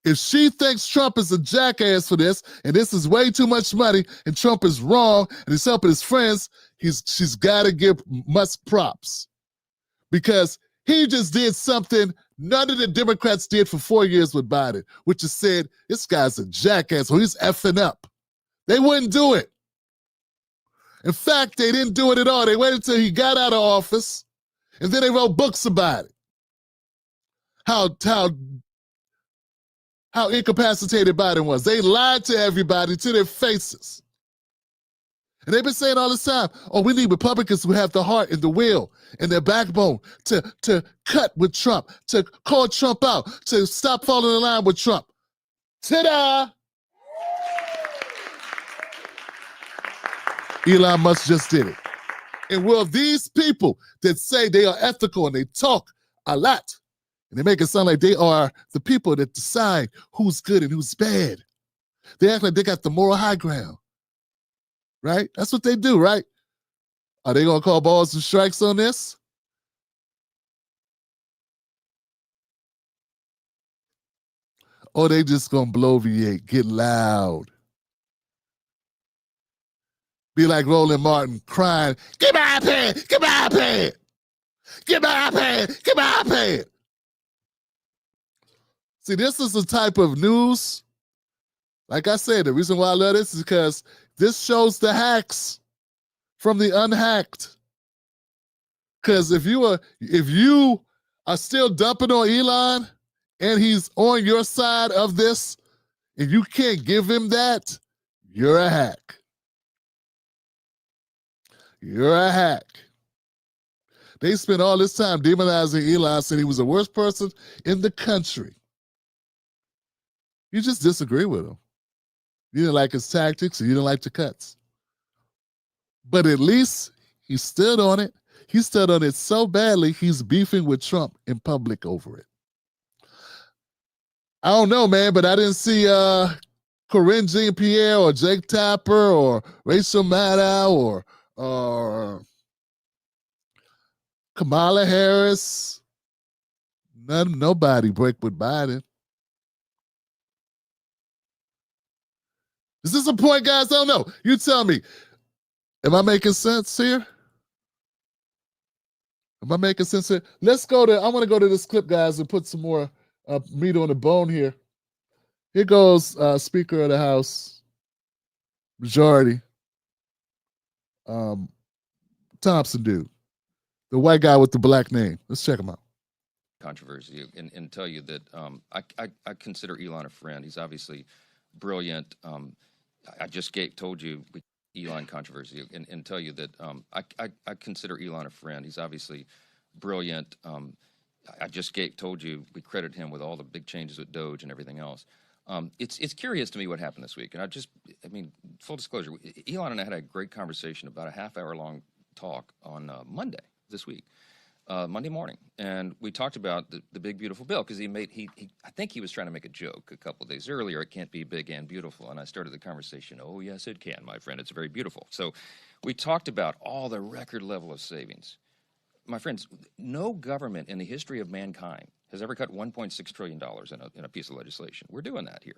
If she thinks Trump is a jackass for this, and this is way too much money, and Trump is wrong, and he's helping his friends, she's got to give Musk props. Because he just did something none of the Democrats did for 4 years with Biden, which is said, this guy's a jackass, or he's effing up. They wouldn't do it. In fact, they didn't do it at all. They waited until he got out of office, and then they wrote books about it. How incapacitated Biden was. They lied to everybody to their faces. And they've been saying all this time, we need Republicans who have the heart and the will and their backbone to cut with Trump, to call Trump out, to stop falling in line with Trump. Ta-da! Elon Musk just did it. And will these people that say they are ethical and they talk a lot. And they make it sound like they are the people that decide who's good and who's bad. They act like they got the moral high ground, right? That's what they do, right? Are they going to call balls and strikes on this? Or they just going to bloviate, get loud? Be like Roland Martin crying, "Get my iPad! Get my iPad! Get my iPad! Get my iPad!" See, this is the type of news. Like I said, the reason why I love this is because this shows the hacks from the unhacked. Because if you are still dumping on Elon and he's on your side of this, and you can't give him that, you're a hack. You're a hack. They spent all this time demonizing Elon, saying he was the worst person in the country. You just disagree with him. You didn't like his tactics, and you didn't like the cuts. But at least he stood on it. He stood on it so badly, he's beefing with Trump in public over it. I don't know, man, but I didn't see Corinne Jean-Pierre or Jake Tapper or Rachel Maddow or Kamala Harris. Nobody break with Biden. Is this a point, guys? I don't know. You tell me. Am I making sense here? Am I making sense here? I want to go to this clip, guys, and put some more meat on the bone here. Here goes Speaker of the House, Majority, Thompson dude, the white guy with the black name. Let's check him out. Controversy and tell you that I consider Elon a friend. He's obviously brilliant. I just told you Elon controversy and tell you that I consider Elon a friend. He's obviously brilliant. I just told you we credit him with all the big changes with Doge and everything else. It's curious to me what happened this week. And full disclosure, Elon and I had a great conversation, about a half-hour long talk on Monday this week. Monday morning, and we talked about the big beautiful bill, because I think he was trying to make a joke a couple of days earlier. It can't be big and beautiful, and I started the conversation. Oh yes, it can, my friend. It's very beautiful. So we talked about all the record level of savings. My friends, no government in the history of mankind has ever cut $1.6 trillion in a piece of legislation. We're doing that here.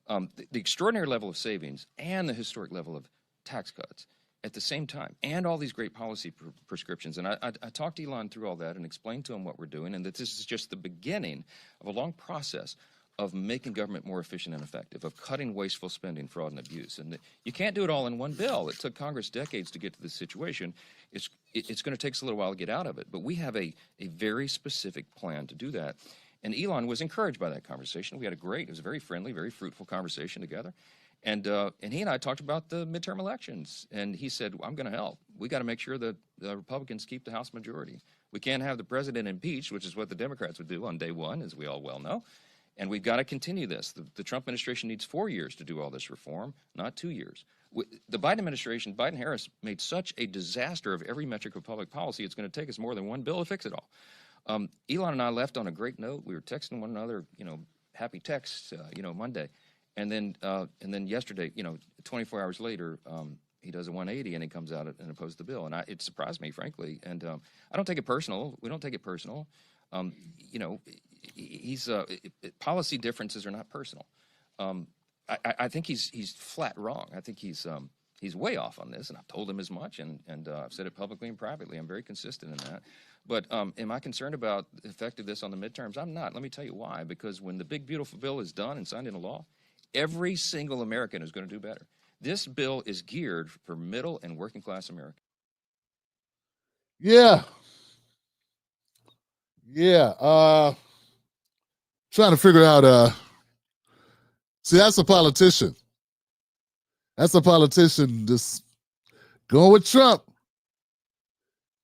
The extraordinary level of savings and the historic level of tax cuts at the same time, and all these great policy prescriptions. And I talked to Elon through all that and explained to him what we're doing, and that this is just the beginning of a long process of making government more efficient and effective, of cutting wasteful spending, fraud, and abuse. And you can't do it all in one bill. It took Congress decades to get to this situation. It's going to take us a little while to get out of it. But we have a very specific plan to do that. And Elon was encouraged by that conversation. It was a very friendly, very fruitful conversation together. And he and I talked about the midterm elections, and he said, I'm going to help. We got to make sure that the Republicans keep the House majority. We can't have the president impeached, which is what the Democrats would do on day one, as we all well know. And we've got to continue this. The Trump administration needs 4 years to do all this reform, not 2 years. The Biden administration, Biden-Harris, made such a disaster of every metric of public policy, it's going to take us more than one bill to fix it all. Elon and I left on a great note. We were texting one another, happy texts, Monday. And then yesterday, 24 hours later, he does a 180 and he comes out and opposes the bill. And it surprised me, frankly. And I don't take it personal. We don't take it personal. Policy differences are not personal. I think he's flat wrong. I think he's way off on this, and I've told him as much, and I've said it publicly and privately. I'm very consistent in that. But am I concerned about the effect of this on the midterms? I'm not. Let me tell you why. Because when the big beautiful bill is done and signed into law, every single American is going to do better. This bill is geared for middle and working class Americans. Yeah. Trying to figure out, see, that's a politician. That's a politician just going with Trump.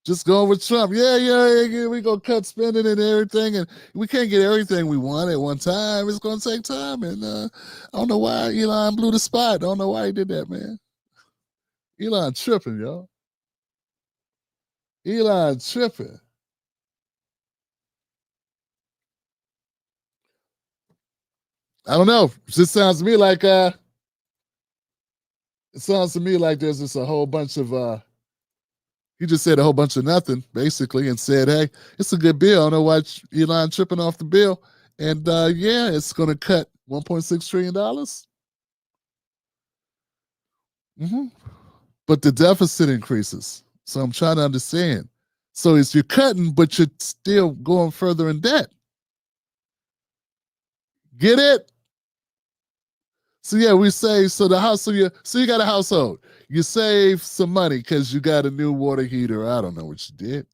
Just going with Trump. Yeah, we're going to cut spending and everything, and we can't get everything we want at one time. It's going to take time, and I don't know why Elon blew the spot. I don't know why he did that, man. Elon tripping, y'all. Elon tripping. I don't know. This sounds to me like it sounds to me like there's just a whole bunch of he just said a whole bunch of nothing basically and said, hey, it's a good bill. I don't know why Elon tripping off the bill. And yeah, it's going to cut $1.6 trillion. Mm-hmm. But the deficit increases. So I'm trying to understand. So you're cutting, but you're still going further in debt. Get it? So yeah, we save. So the house. So you got a household. You save some money because you got a new water heater. I don't know what you did.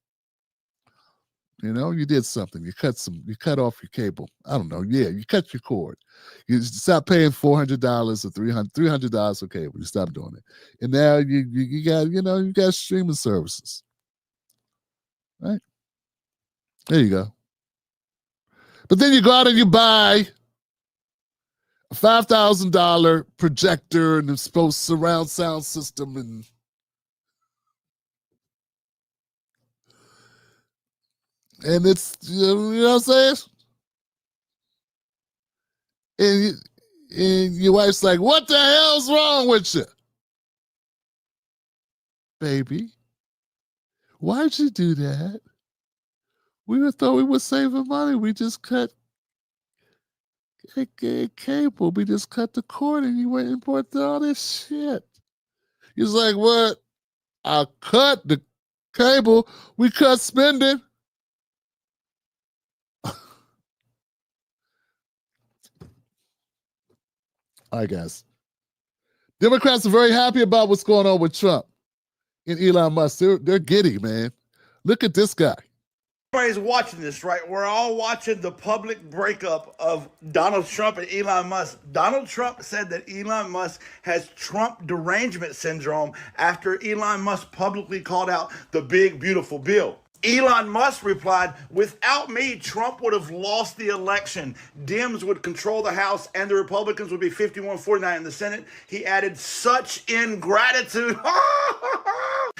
You know, you did something. You cut off your cable. I don't know. Yeah, you cut your cord. You stop paying $400 or $300 for cable. You stop doing it. And now you got, you got streaming services. Right? There you go. But then you go out and you buy a $5,000 projector and it's supposed surround sound system and it's, you know what I'm saying? And your wife's like, what the hell's wrong with you? Baby, why'd you do that? We thought we were saving money. We just cut cable. We just cut the cord and you went and bought all this shit. He's like, what? I cut the cable. We cut spending. I guess. Democrats are very happy about what's going on with Trump and Elon Musk. They're giddy, man. Look at this guy. Everybody's watching this, right? We're all watching the public breakup of Donald Trump and Elon Musk. Donald Trump said that Elon Musk has Trump derangement syndrome after Elon Musk publicly called out the big, beautiful bill. Elon Musk replied, without me, Trump would have lost the election. Dems would control the House and the Republicans would be 51-49 in the Senate. He added, such ingratitude.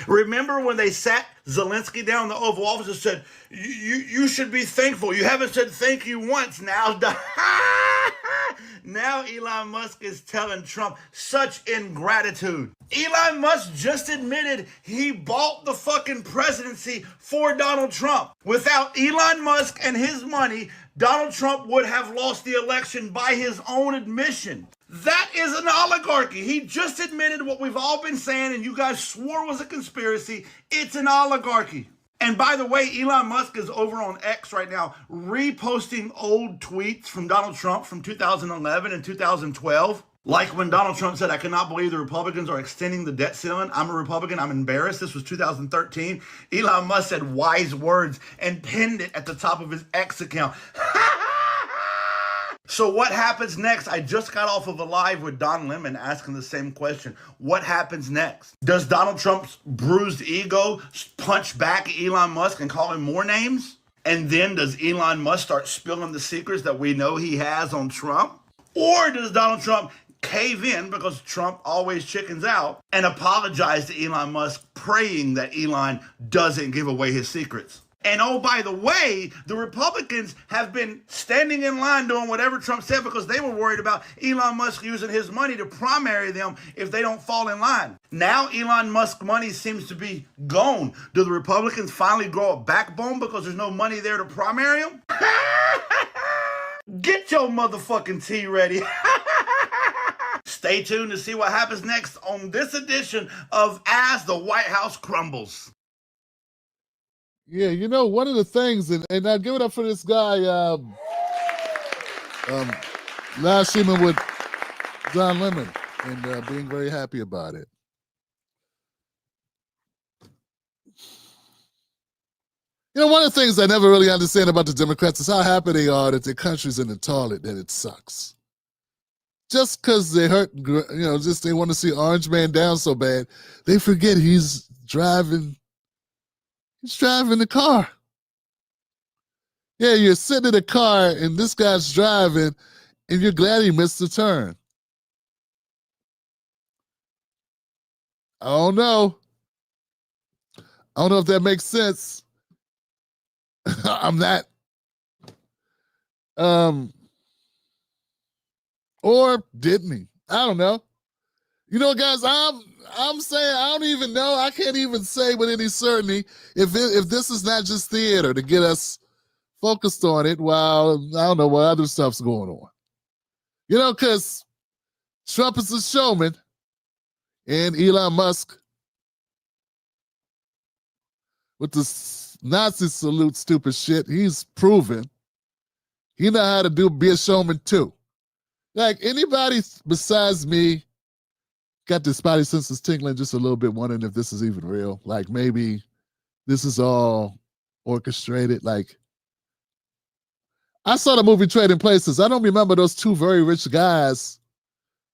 Remember when they sat Zelensky down in the Oval Office and said, you should be thankful. You haven't said thank you once. Now Elon Musk is telling Trump, such ingratitude. Elon Musk just admitted he bought the fucking presidency for Donald Trump. Without Elon Musk and his money, Donald Trump would have lost the election by his own admission. That is an oligarchy. He just admitted what we've all been saying and you guys swore was a conspiracy. It's an oligarchy. And by the way, Elon Musk is over on X right now reposting old tweets from Donald Trump from 2011 and 2012. Like when Donald Trump said, I cannot believe the Republicans are extending the debt ceiling. I'm a Republican. I'm embarrassed. This was 2013. Elon Musk said wise words and pinned it at the top of his X account. So what happens next? I just got off of a live with Don Lemon asking the same question. What happens next? Does Donald Trump's bruised ego punch back at Elon Musk and call him more names? And then does Elon Musk start spilling the secrets that we know he has on Trump? Or does Donald Trump cave in because Trump always chickens out and apologize to Elon Musk, praying that Elon doesn't give away his secrets? And oh, by the way, the Republicans have been standing in line doing whatever Trump said because they were worried about Elon Musk using his money to primary them if they don't fall in line. Now Elon Musk money seems to be gone. Do the Republicans finally grow a backbone because there's no money there to primary them? Get your motherfucking tea ready. Stay tuned to see what happens next on this edition of As the White House Crumbles. Yeah, you know, one of the things, and I give it up for this guy, last segment with Don Lemon, and being very happy about it. You know, one of the things I never really understand about the Democrats is how happy they are that their country's in the toilet, that it sucks. Just because they hurt, you know, just they want to see Orange Man down so bad, they forget he's driving the car. Yeah, you're sitting in a car and this guy's driving and you're glad he missed the turn. I don't know if that makes sense. I'm not. Or didn't he? I don't know. You know, guys, I'm saying I don't even know. I can't even say with any certainty if this is not just theater to get us focused on it while I don't know what other stuff's going on. You know, because Trump is a showman and Elon Musk with the Nazi salute stupid shit, he's proven he know how to be a showman too. Like anybody besides me got the spidey senses tingling just a little bit, wondering if this is even real. Like maybe this is all orchestrated. Like I saw the movie Trading Places. I don't remember those two very rich guys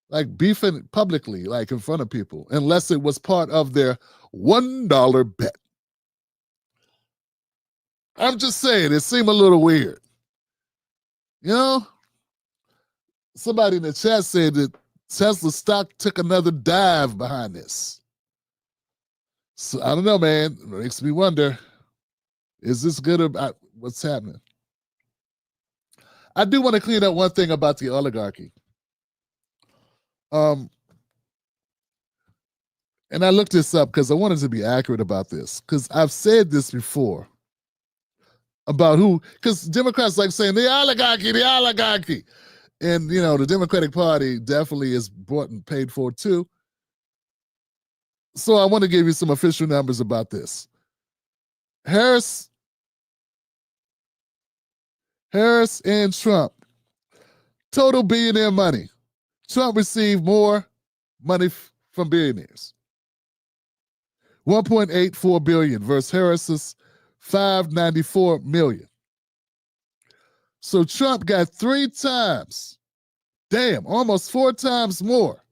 like beefing publicly, like in front of people, unless it was part of their $1 bet. I'm just saying, it seemed a little weird. You know, somebody in the chat said that Tesla stock took another dive behind this. So I don't know, man. It makes me wonder, is this good about what's happening? I do want to clean up one thing about the oligarchy. And I looked this up because I wanted to be accurate about this, because I've said this before about who, because Democrats like saying the oligarchy. And, you know, the Democratic Party definitely is bought and paid for too. So I want to give you some official numbers about this. Harris and Trump, total billionaire money. Trump received more money from billionaires. 1.84 billion versus Harris's 594 million. So Trump got 3 times, almost 4 times more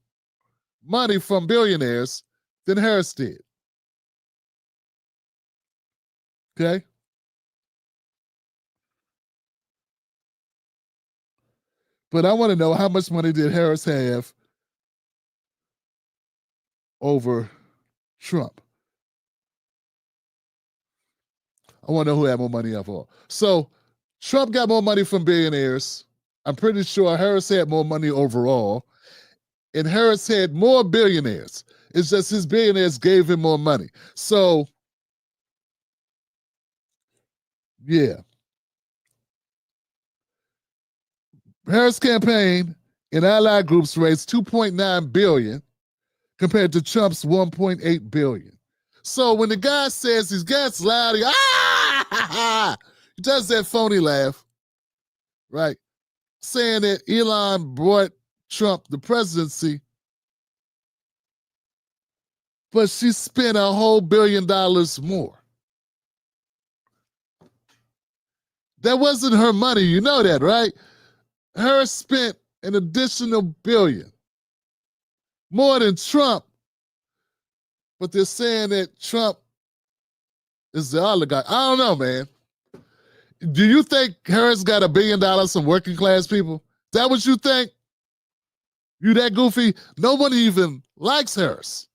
money from billionaires than Harris did. Okay? But I want to know, how much money did Harris have over Trump? I want to know who had more money of all. So Trump got more money from billionaires. I'm pretty sure Harris had more money overall. And Harris had more billionaires. It's just his billionaires gave him more money. So, yeah. Harris' campaign and allied groups raised $2.9 billion compared to Trump's $1.8 billion. So when the guy says he gets loud, he does that phony laugh, right? Saying that Elon brought Trump the presidency, but she spent a whole $1 billion more. That wasn't her money, you know that, right? Harris spent an additional $1 billion, more than Trump, but they're saying that Trump is the oligarch. I don't know, man. Do you think Harris got $1 billion from working class people? Is that what you think? You that goofy? Nobody even likes Harris.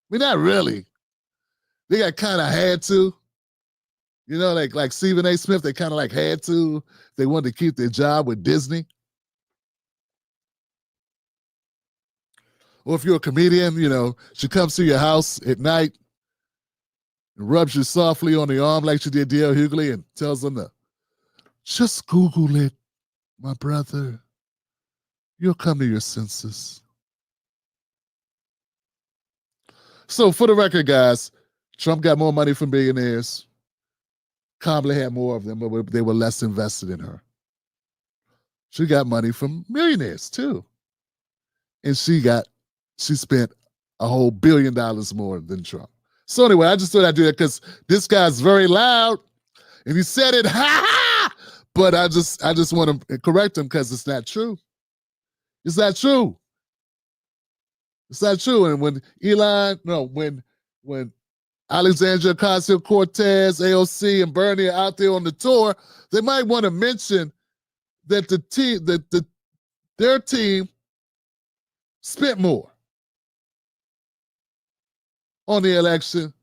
I mean, not really. They got kind of had to. You know, like Stephen A. Smith, they kind of like had to. They wanted to keep their job with Disney. Or if you're a comedian, you know, she comes to your house at night and rubs you softly on the arm like she did D.L. Hughley and tells them to just Google it, my brother. You'll come to your senses. So for the record, guys, Trump got more money from billionaires. Kamala had more of them, but they were less invested in her. She got money from millionaires too. And she spent a whole $1 billion more than Trump. So anyway, I just thought I'd do that because this guy's very loud and he said it, but I just want to correct him because it's not true. It's not true. It's not true. And when Alexandria Ocasio-Cortez, AOC, and Bernie are out there on the tour, they might want to mention that their team spent more on the election.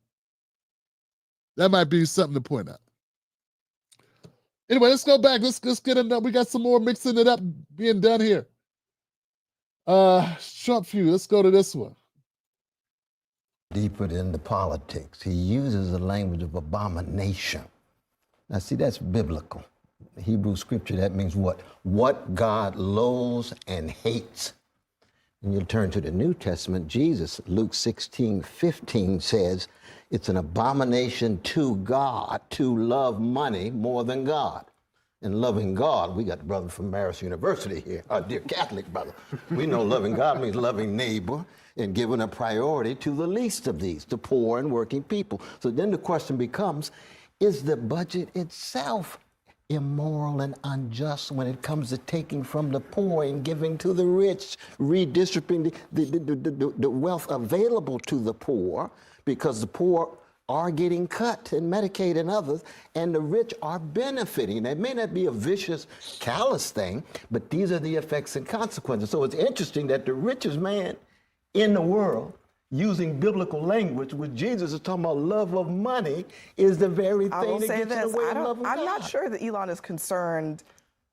That might be something to point out. Anyway, let's go back. Let's get enough. We got some more mixing it up being done here. Trump feud. Let's go to this one. Deeper into politics. He uses the language of abomination. Now, see, that's biblical. The Hebrew scripture, that means what? What God loathes and hates. And you'll turn to the New Testament, Jesus, Luke 16:15 says, it's an abomination to God to love money more than God. And loving God, we got the brother from Marist University here, our dear Catholic brother. We know loving God means loving neighbor and giving a priority to the least of these, the poor and working people. So then the question becomes, is the budget itself immoral and unjust when it comes to taking from the poor and giving to the rich, redistributing the wealth available to the poor, because the poor are getting cut in Medicaid and others, and the rich are benefiting. That may not be a vicious, callous thing, but these are the effects and consequences. So it's interesting that the richest man in the world, using biblical language, which Jesus is talking about love of money, is the very I thing will that say gets in this, the way of loving I'm God. not sure that Elon is concerned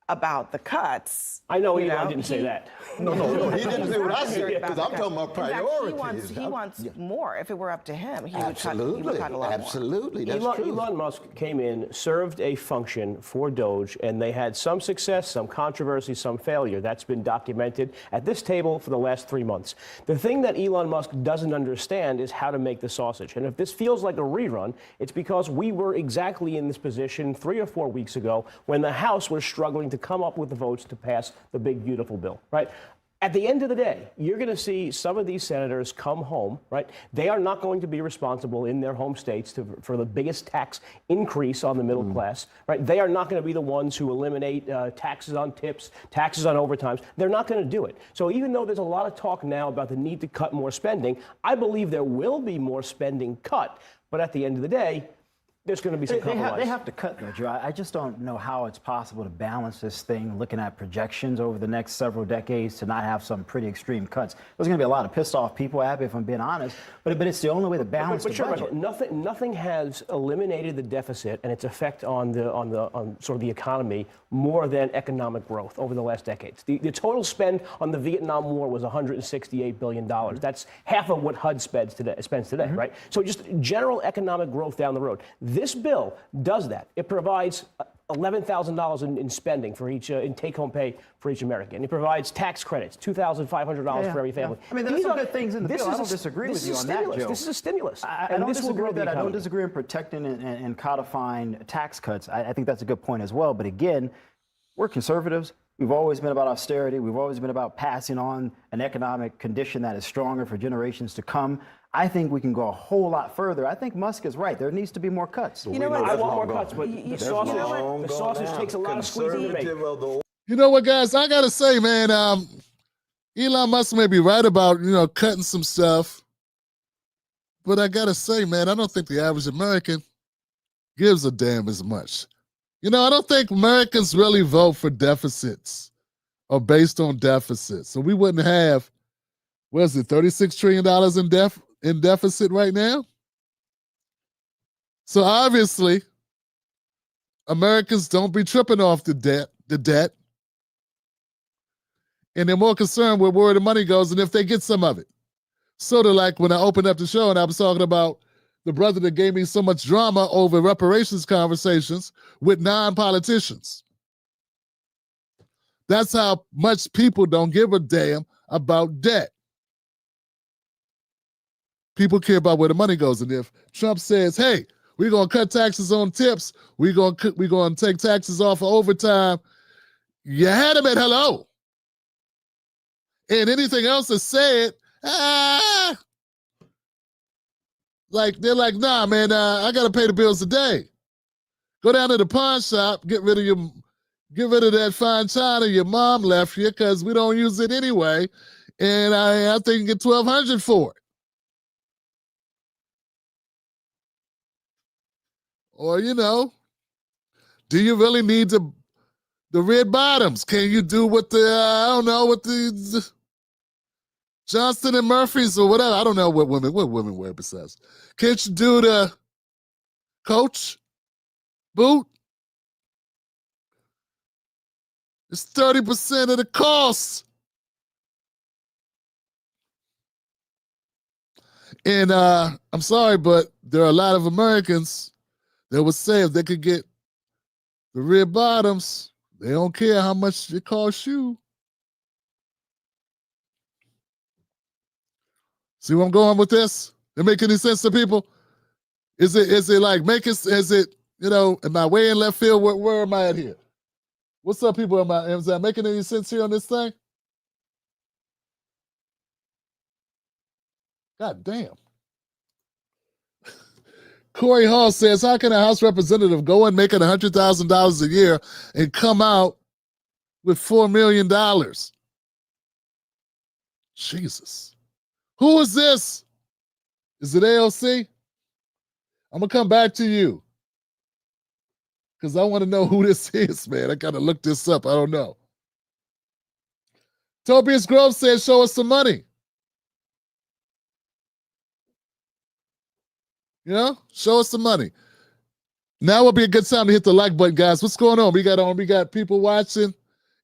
about the cuts. I know you Elon didn't say that. No, he didn't say what I said, because I'm talking about In fact, priorities. he wants more. If it were up to him, he would Absolutely, cut a lot more. absolutely, that's true. Elon Musk came in, served a function for Doge, and they had some success, some controversy, some failure. That's been documented at this table for the last 3 months. The thing that Elon Musk doesn't understand is how to make the sausage. And if this feels like a rerun, it's because we were exactly in this position 3 or 4 weeks ago when the House was struggling to come up with the votes to pass the big, beautiful bill, right? At the end of the day, you're going to see some of these senators come home, right? They are not going to be responsible in their home states for the biggest tax increase on the middle class, right? They are not going to be the ones who eliminate taxes on tips, taxes on overtimes. They're not going to do it. So even though there's a lot of talk now about the need to cut more spending, I believe there will be more spending cut. But at the end of the day, there's going to be some compromise. They have to cut, though, Joe. I just don't know how it's possible to balance this thing, looking at projections over the next several decades, to not have some pretty extreme cuts. There's going to be a lot of pissed off people, Abby, if I'm being honest, but it's the only way to balance the budget. Michael, nothing has eliminated the deficit and its effect on sort of the economy more than economic growth over the last decades. The total spend on the Vietnam War was $168 billion. That's half of what HUD spends today, right? So just general economic growth down the road. This bill does that. It provides $11,000 in spending for each, in take-home pay for each American. It provides tax credits, $2,500 for every family. I mean, there's some good things in the bill. I don't disagree with you on that, Joe. This is a stimulus. I don't disagree with that. I don't disagree in protecting and codifying tax cuts. I think that's a good point as well. But again, we're conservatives. We've always been about austerity. We've always been about passing on an economic condition that is stronger for generations to come. I think we can go a whole lot further. I think Musk is right. There needs to be more cuts. You know what? I want more cuts, but the sausage takes a lot of squeezing to make. You know what, guys? I gotta say, man, Elon Musk may be right about, cutting some stuff. But I gotta say, man, I don't think the average American gives a damn as much. I don't think Americans really vote for deficits or based on deficits. So we wouldn't have, $36 trillion in deficit right now? So obviously, Americans don't be tripping off the debt. And they're more concerned with where the money goes and if they get some of it. Sort of like when I opened up the show and I was talking about the brother that gave me so much drama over reparations conversations with non-politicians. That's how much people don't give a damn about debt. People care about where the money goes. And if Trump says, hey, we're going to cut taxes on tips, we're going to take taxes off of overtime, you had him at hello. And anything else that's said, they're like, nah, man, I got to pay the bills today. Go down to the pawn shop, get rid of that fine china your mom left you because we don't use it anyway. And I think you get $1,200 for it. Or, do you really need the red bottoms? Can you do what the Johnston and Murphys or whatever? I don't know what women wear besides. Can't you do the Coach boot? It's 30% of the cost And I'm sorry, but there are a lot of Americans that would say if they could get the rear bottoms, they don't care how much it costs you. See where I'm going with this? Does it make any sense to people? Is it like is it, am I way in left field? Where am I at here? What's up, people? Is that making any sense here on this thing? God damn. Corey Hall says, how can a House representative go in making $100,000 a year and come out with $4 million? Jesus. Who is this? Is it AOC? I'm going to come back to you because I want to know who this is, man. I got to look this up. I don't know. Tobias Grove says, show us some money. Show us some money. Now would be a good time to hit the like button, guys. What's going on? We got people watching,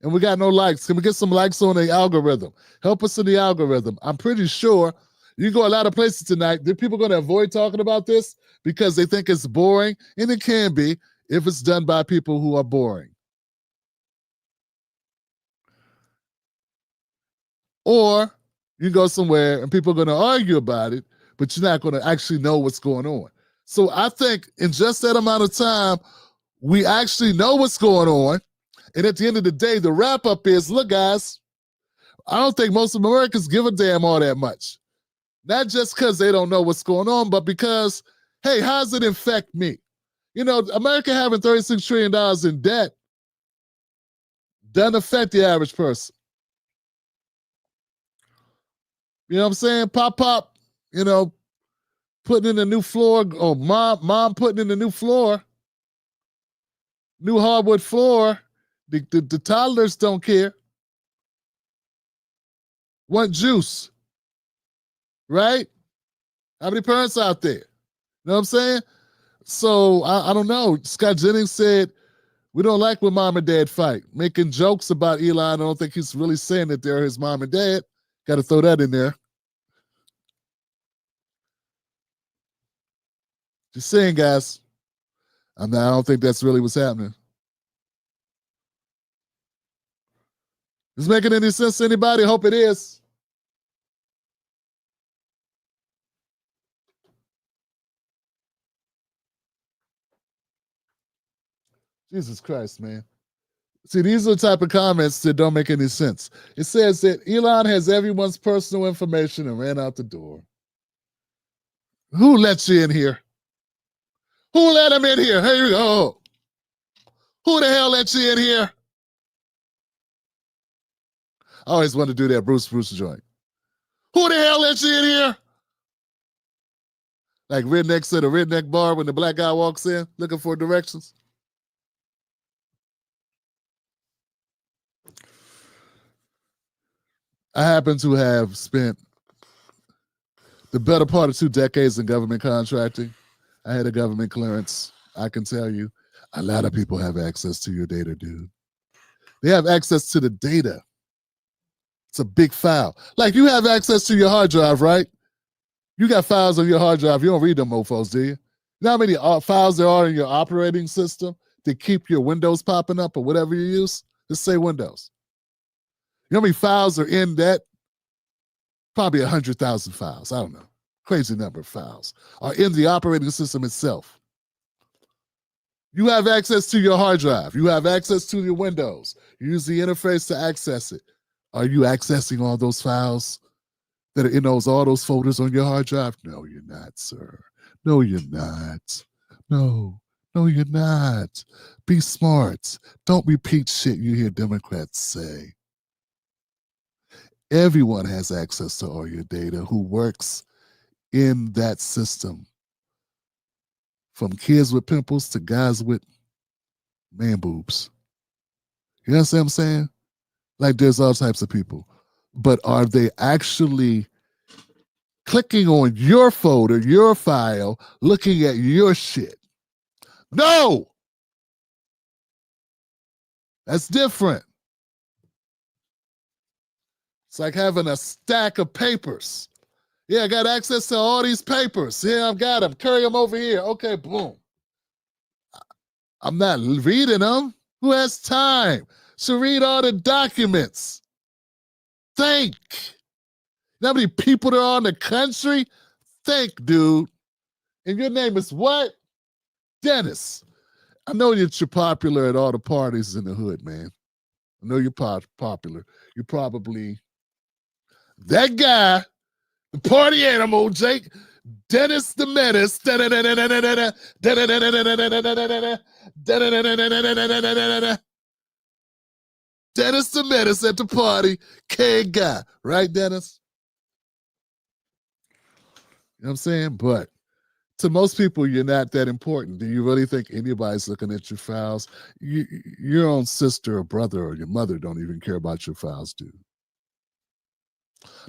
and we got no likes. Can we get some likes on the algorithm? Help us in the algorithm. I'm pretty sure you go a lot of places tonight. There people going to avoid talking about this because they think it's boring, and it can be if it's done by people who are boring. Or you go somewhere and people are going to argue about it, but you're not going to actually know what's going on. So I think in just that amount of time, we actually know what's going on. And at the end of the day, the wrap up is, look, guys, I don't think most Americans give a damn all that much. Not just because they don't know what's going on, but because, hey, how does it affect me? America having $36 trillion in debt doesn't affect the average person. You know what I'm saying? Pop, putting in a new floor. Oh, mom putting in a new floor. New hardwood floor. The toddlers don't care. Want juice. Right? How many parents out there? You know what I'm saying? So, I don't know. Scott Jennings said, we don't like when mom and dad fight. Making jokes about Elon. I don't think he's really saying that they're his mom and dad. Got to throw that in there. Just saying, guys. I don't think that's really what's happening. Is this making any sense to anybody? Hope it is. Jesus Christ, man. See, these are the type of comments that don't make any sense. It says that Elon has everyone's personal information and ran out the door. Who let you in here? Who let him in here? Here you go. Who the hell let you in here? I always wanted to do that Bruce joint. Who the hell let you in here? Like rednecks at a redneck bar when the black guy walks in looking for directions. I happen to have spent the better part of 2 decades in government contracting. I had a government clearance. I can tell you, a lot of people have access to your data, dude. They have access to the data. It's a big file. Like you have access to your hard drive, right? You got files on your hard drive. You don't read them mofos, do you? You know how many files there are in your operating system to keep your Windows popping up or whatever you use? Just say Windows. You know how many files are in that? Probably 100,000 files. I don't know. Crazy number of files are in the operating system itself. You have access to your hard drive. You have access to your Windows. You use the interface to access it. Are you accessing all those files that are in all those folders on your hard drive? No, you're not, sir. No, you're not. No, you're not. Be smart. Don't repeat shit you hear Democrats say. Everyone has access to all your data who works in that system. From kids with pimples to guys with man boobs. You understand what I'm saying? Like there's all types of people. But are they actually clicking on your folder, your file, looking at your shit? No! That's different. It's like having a stack of papers Yeah, I got access to all these papers. Yeah, I've got them. Carry them over here. Okay, boom. I'm not reading them. Who has time to read all the documents? Think. You know how many people there are in the country? Think, dude. And your name is what? Dennis. I know that you're popular at all the parties in the hood, man. I know you're popular. You're probably that guy, the party animal, Jake, Dennis the Menace. Dennis the Menace at the party, K guy, right, Dennis? You know what I'm saying? But to most people, you're not that important. Do you really think anybody's looking at your files? Your own sister or brother or your mother don't even care about your files, dude.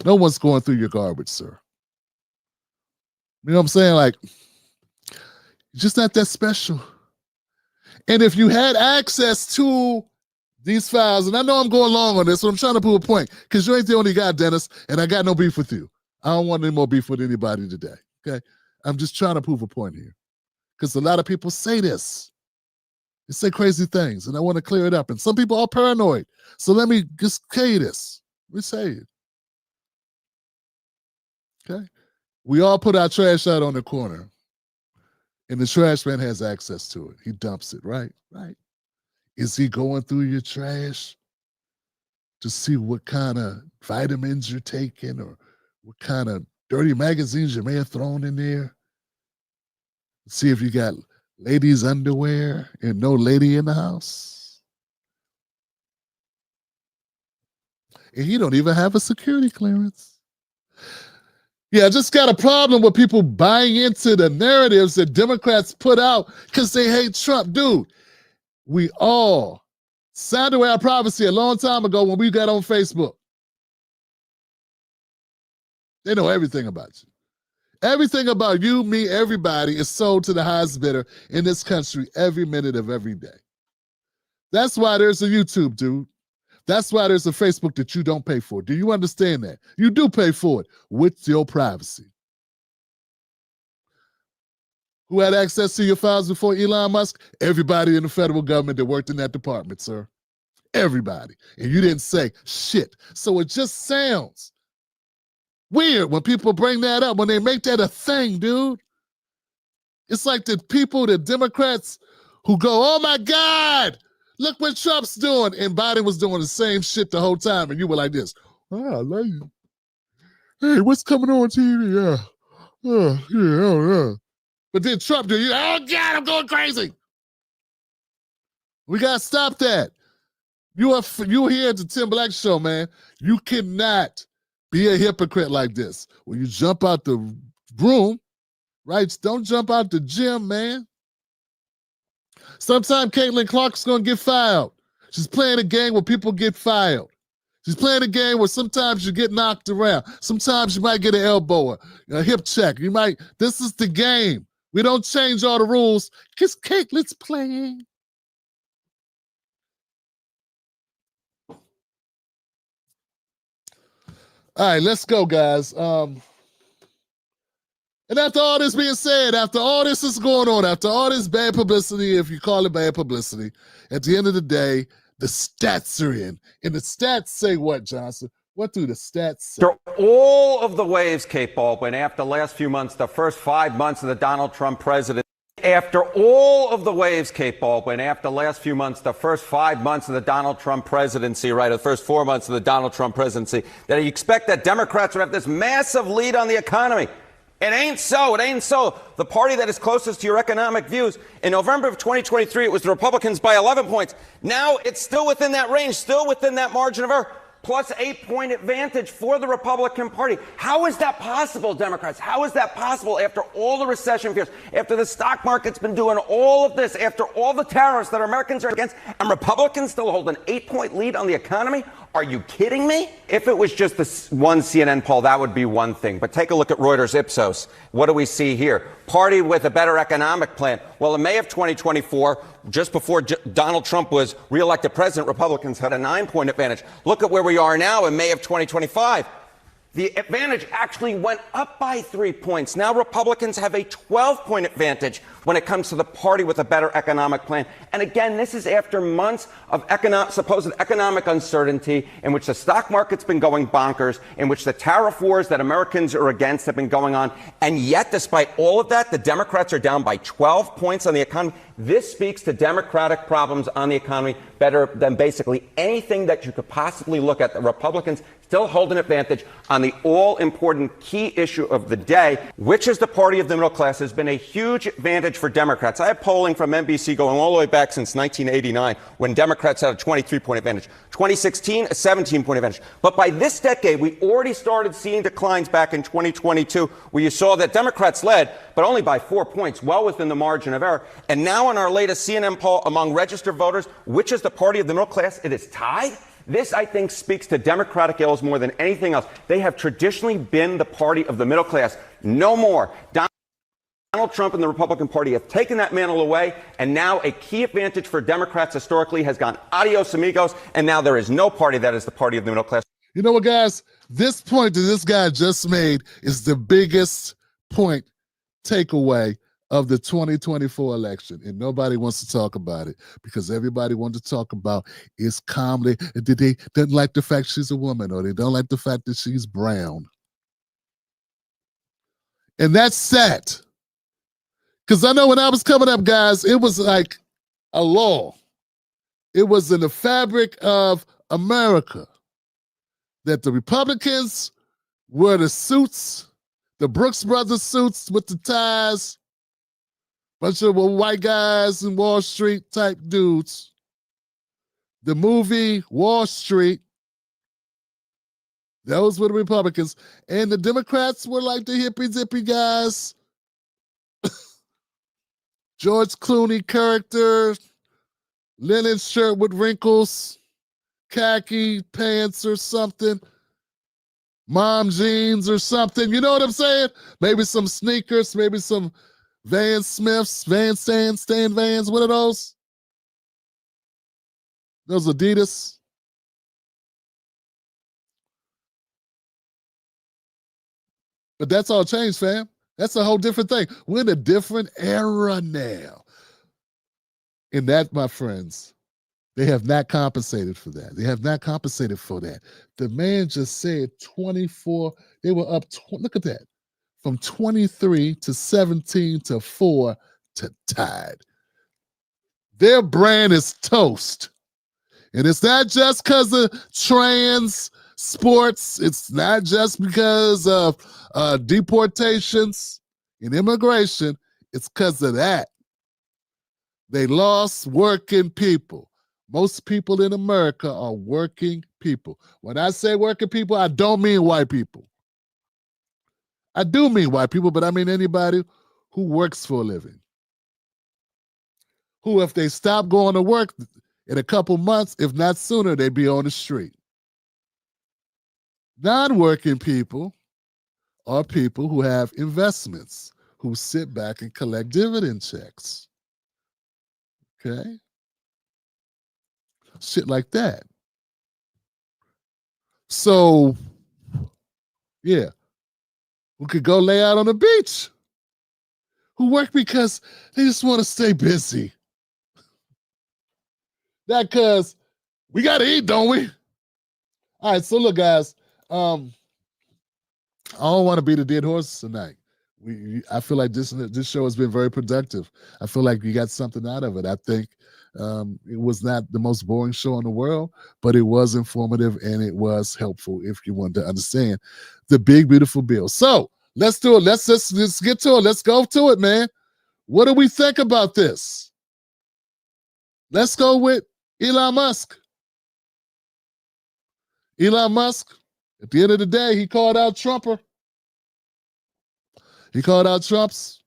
No one's going through your garbage, sir. You know what I'm saying? Like, you're just not that special. And if you had access to these files, and I know I'm going long on this, but I'm trying to prove a point, because you ain't the only guy, Dennis, and I got no beef with you. I don't want any more beef with anybody today, okay? I'm just trying to prove a point here, because a lot of people say this. They say crazy things, and I want to clear it up. And some people are paranoid. So let me just say this. Let me say it. Okay? We all put our trash out on the corner, and the trash man has access to it. He dumps it, right? Right. Is he going through your trash to see what kind of vitamins you're taking or what kind of dirty magazines you may have thrown in there? See if you got ladies' underwear and no lady in the house? And he don't even have a security clearance. Yeah, I just got a problem with people buying into the narratives that Democrats put out because they hate Trump. Dude, we all signed away our privacy a long time ago when we got on Facebook. They know everything about you. Everything about you, me, everybody is sold to the highest bidder in this country every minute of every day. That's why there's a YouTube, dude. That's why there's a Facebook that you don't pay for. Do you understand that? You do pay for it with your privacy. Who had access to your files before Elon Musk? Everybody in the federal government that worked in that department, sir. Everybody. And you didn't say shit. So it just sounds weird when people bring that up, when they make that a thing, dude. It's like the people, the Democrats who go, oh my God, look what Trump's doing. And Biden was doing the same shit the whole time. And you were like this, oh, I love you. Hey, what's coming on TV? Yeah. But then Trump do you, oh God, I'm going crazy. We got to stop that. You are here at the Tim Black Show, man. You cannot be a hypocrite like this. When you jump out the room, right? Don't jump out the gym, man. Sometime Caitlin Clark's going to get filed. She's playing a game where people get filed. She's playing a game where sometimes you get knocked around. Sometimes you might get an elbow, a hip check. This is the game. We don't change all the rules because Caitlin's playing. All right, let's go, guys. And after all this being said, after all this is going on, after all this bad publicity, if you call it bad publicity, at the end of the day, the stats are in. And the stats say what, Johnson? What do the stats say? After all of the waves, Kate Baldwin, after the last few months, the first 5 months of the Donald Trump presidency, after all of the waves, Kate Baldwin, after the last few months, the first 5 months of the Donald Trump presidency, right, the first 4 months of the Donald Trump presidency, that you expect that Democrats would have this massive lead on the economy. It ain't so. It ain't so. The party that is closest to your economic views, in November of 2023, it was the Republicans by 11 points. Now it's still within that range, still within that margin of error. Plus 8-point advantage for the Republican Party. How is that possible, Democrats? How is that possible after all the recession fears, after the stock market's been doing all of this, after all the tariffs that Americans are against, and Republicans still hold an 8-point lead on the economy? Are you kidding me? If it was just this one CNN poll, that would be one thing. But take a look at Reuters Ipsos. What do we see here? Party with a better economic plan. Well, in May of 2024, just before Donald Trump was reelected president, Republicans had a 9-point advantage. Look at where we are now in May of 2025. The advantage actually went up by 3 points. Now Republicans have a 12-point advantage when it comes to the party with a better economic plan. And again, this is after months of supposed economic uncertainty in which the stock market's been going bonkers, in which the tariff wars that Americans are against have been going on. And yet, despite all of that, the Democrats are down by 12 points on the economy. This speaks to Democratic problems on the economy better than basically anything that you could possibly look at. The Republicans still hold an advantage on the all-important key issue of the day, which is the party of the middle class, has been a huge advantage for Democrats. I have polling from NBC going all the way back since 1989, when Democrats had a 23-point advantage. 2016, a 17-point advantage. But by this decade, we already started seeing declines back in 2022, where you saw that Democrats led, but only by 4 points, well within the margin of error. And now in our latest CNN poll among registered voters, which is the party of the middle class, it is tied. This, I think, speaks to Democratic ills more than anything else. They have traditionally been the party of the middle class. No more. Donald Trump and the Republican Party have taken that mantle away, and now a key advantage for Democrats historically has gone adios amigos, and now there is no party that is the party of the middle class. You know what, guys? This point that this guy just made is the biggest point takeaway of the 2024 election, and nobody wants to talk about it because everybody wants to talk about is calmly. They don't like the fact she's a woman, or they don't like the fact that she's brown. And that's sad. Because I know when I was coming up, guys, it was like a law. It was in the fabric of America that the Republicans wore the suits, the Brooks Brothers suits with the ties, bunch of white guys and Wall Street type dudes. The movie Wall Street, those were the Republicans. And the Democrats were like the hippie guys. George Clooney character, linen shirt with wrinkles, khaki pants or something, mom jeans or something. You know what I'm saying? Maybe some sneakers, maybe some Van Smiths, Stan Vans. What are those? Those Adidas. But that's all changed, fam. That's a whole different thing. We're in a different era now. And that, my friends, they have not compensated for that. They have not compensated for that. The man just said 24. They were up. Look at that. From 23 to 17 to 4 to tied. Their brand is toast. And it's not just because of trans sports. It's not just because of deportations and immigration. It's because of that. They lost working people. Most people in America are working people. When I say working people, I don't mean white people. I do mean white people, but I mean anybody who works for a living. Who, if they stop going to work in a couple months, if not sooner, they'd be on the street. Non-working people are people who have investments, who sit back and collect dividend checks. Okay? Shit like that. So, yeah, who could go lay out on the beach, who work because they just want to stay busy. That because we got to eat, don't we? All right, so look, guys, I don't want to beat a dead horse tonight. I feel like this show has been very productive. I feel like you got something out of it. I think it was not the most boring show in the world, but it was informative and it was helpful if you wanted to understand the big, beautiful bill. So let's do it. Let's get to it. Let's go to it, man. What do we think about this? Let's go with Elon Musk. Elon Musk, at the end of the day, he called out Trumper. He called out Trump's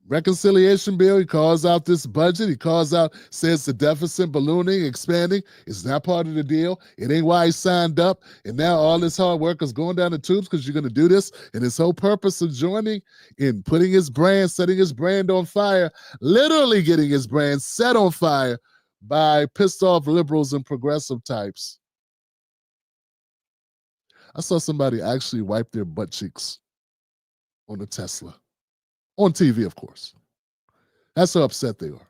reconciliation bill. He calls out this budget. He calls out, says the deficit ballooning, expanding. It's not part of the deal. It ain't why he signed up. And now all this hard work is going down the tubes because you're going to do this. And his whole purpose of joining in putting his brand, setting his brand on fire, literally getting his brand set on fire by pissed off liberals and progressive types. I saw somebody actually wipe their butt cheeks on a Tesla. On TV, of course. That's how upset they are.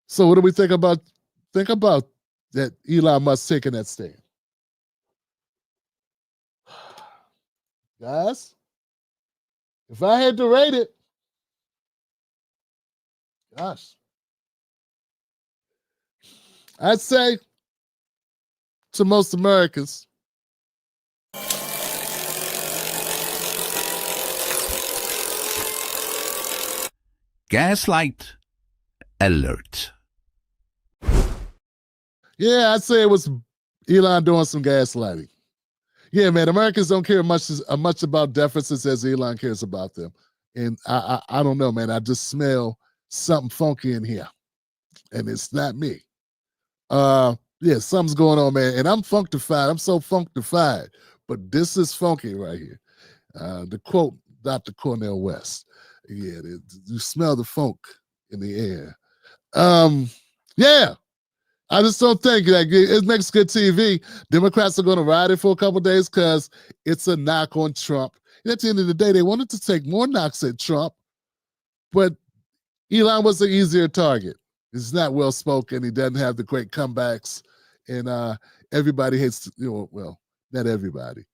So what do we think about that Elon Musk taking that stand? Guys, if I had to rate it, gosh, I'd say to most Americans, Gaslight alert. yeah, I'd say it was Elon doing some gaslighting. Yeah, man, Americans don't care much about deficits as Elon cares about them. And I don't know, man. I just smell something funky in here. And it's not me. Yeah, something's going on, man. And I'm functified. I'm so functified. But this is funky right here. To quote Dr. Cornel West. Yeah, you smell the funk in the air. Yeah. I just don't think like it makes good TV. Democrats are going to ride it for a couple of days because it's a knock on Trump. And at the end of the day, they wanted to take more knocks at Trump, but Elon was an easier target. He's not well spoken. He doesn't have the great comebacks, and everybody hates. Well, not everybody,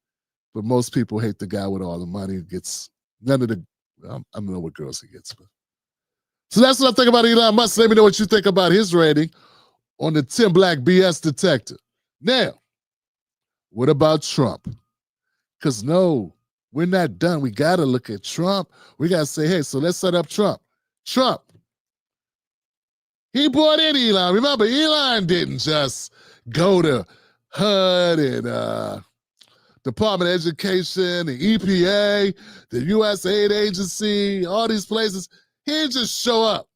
but most people hate the guy with all the money. Who gets none of the. I don't know what girls he gets, but so that's what I think about Elon Musk. Let me know what you think about his rating on the Tim Black BS detector. Now, what about Trump? Because no, we're not done. We got to look at Trump. We got to say, hey, so let's set up Trump. Trump, he brought in Elon. Remember, Elon didn't just go to HUD and Department of Education, the EPA, the USAID agency, all these places. He didn't just show up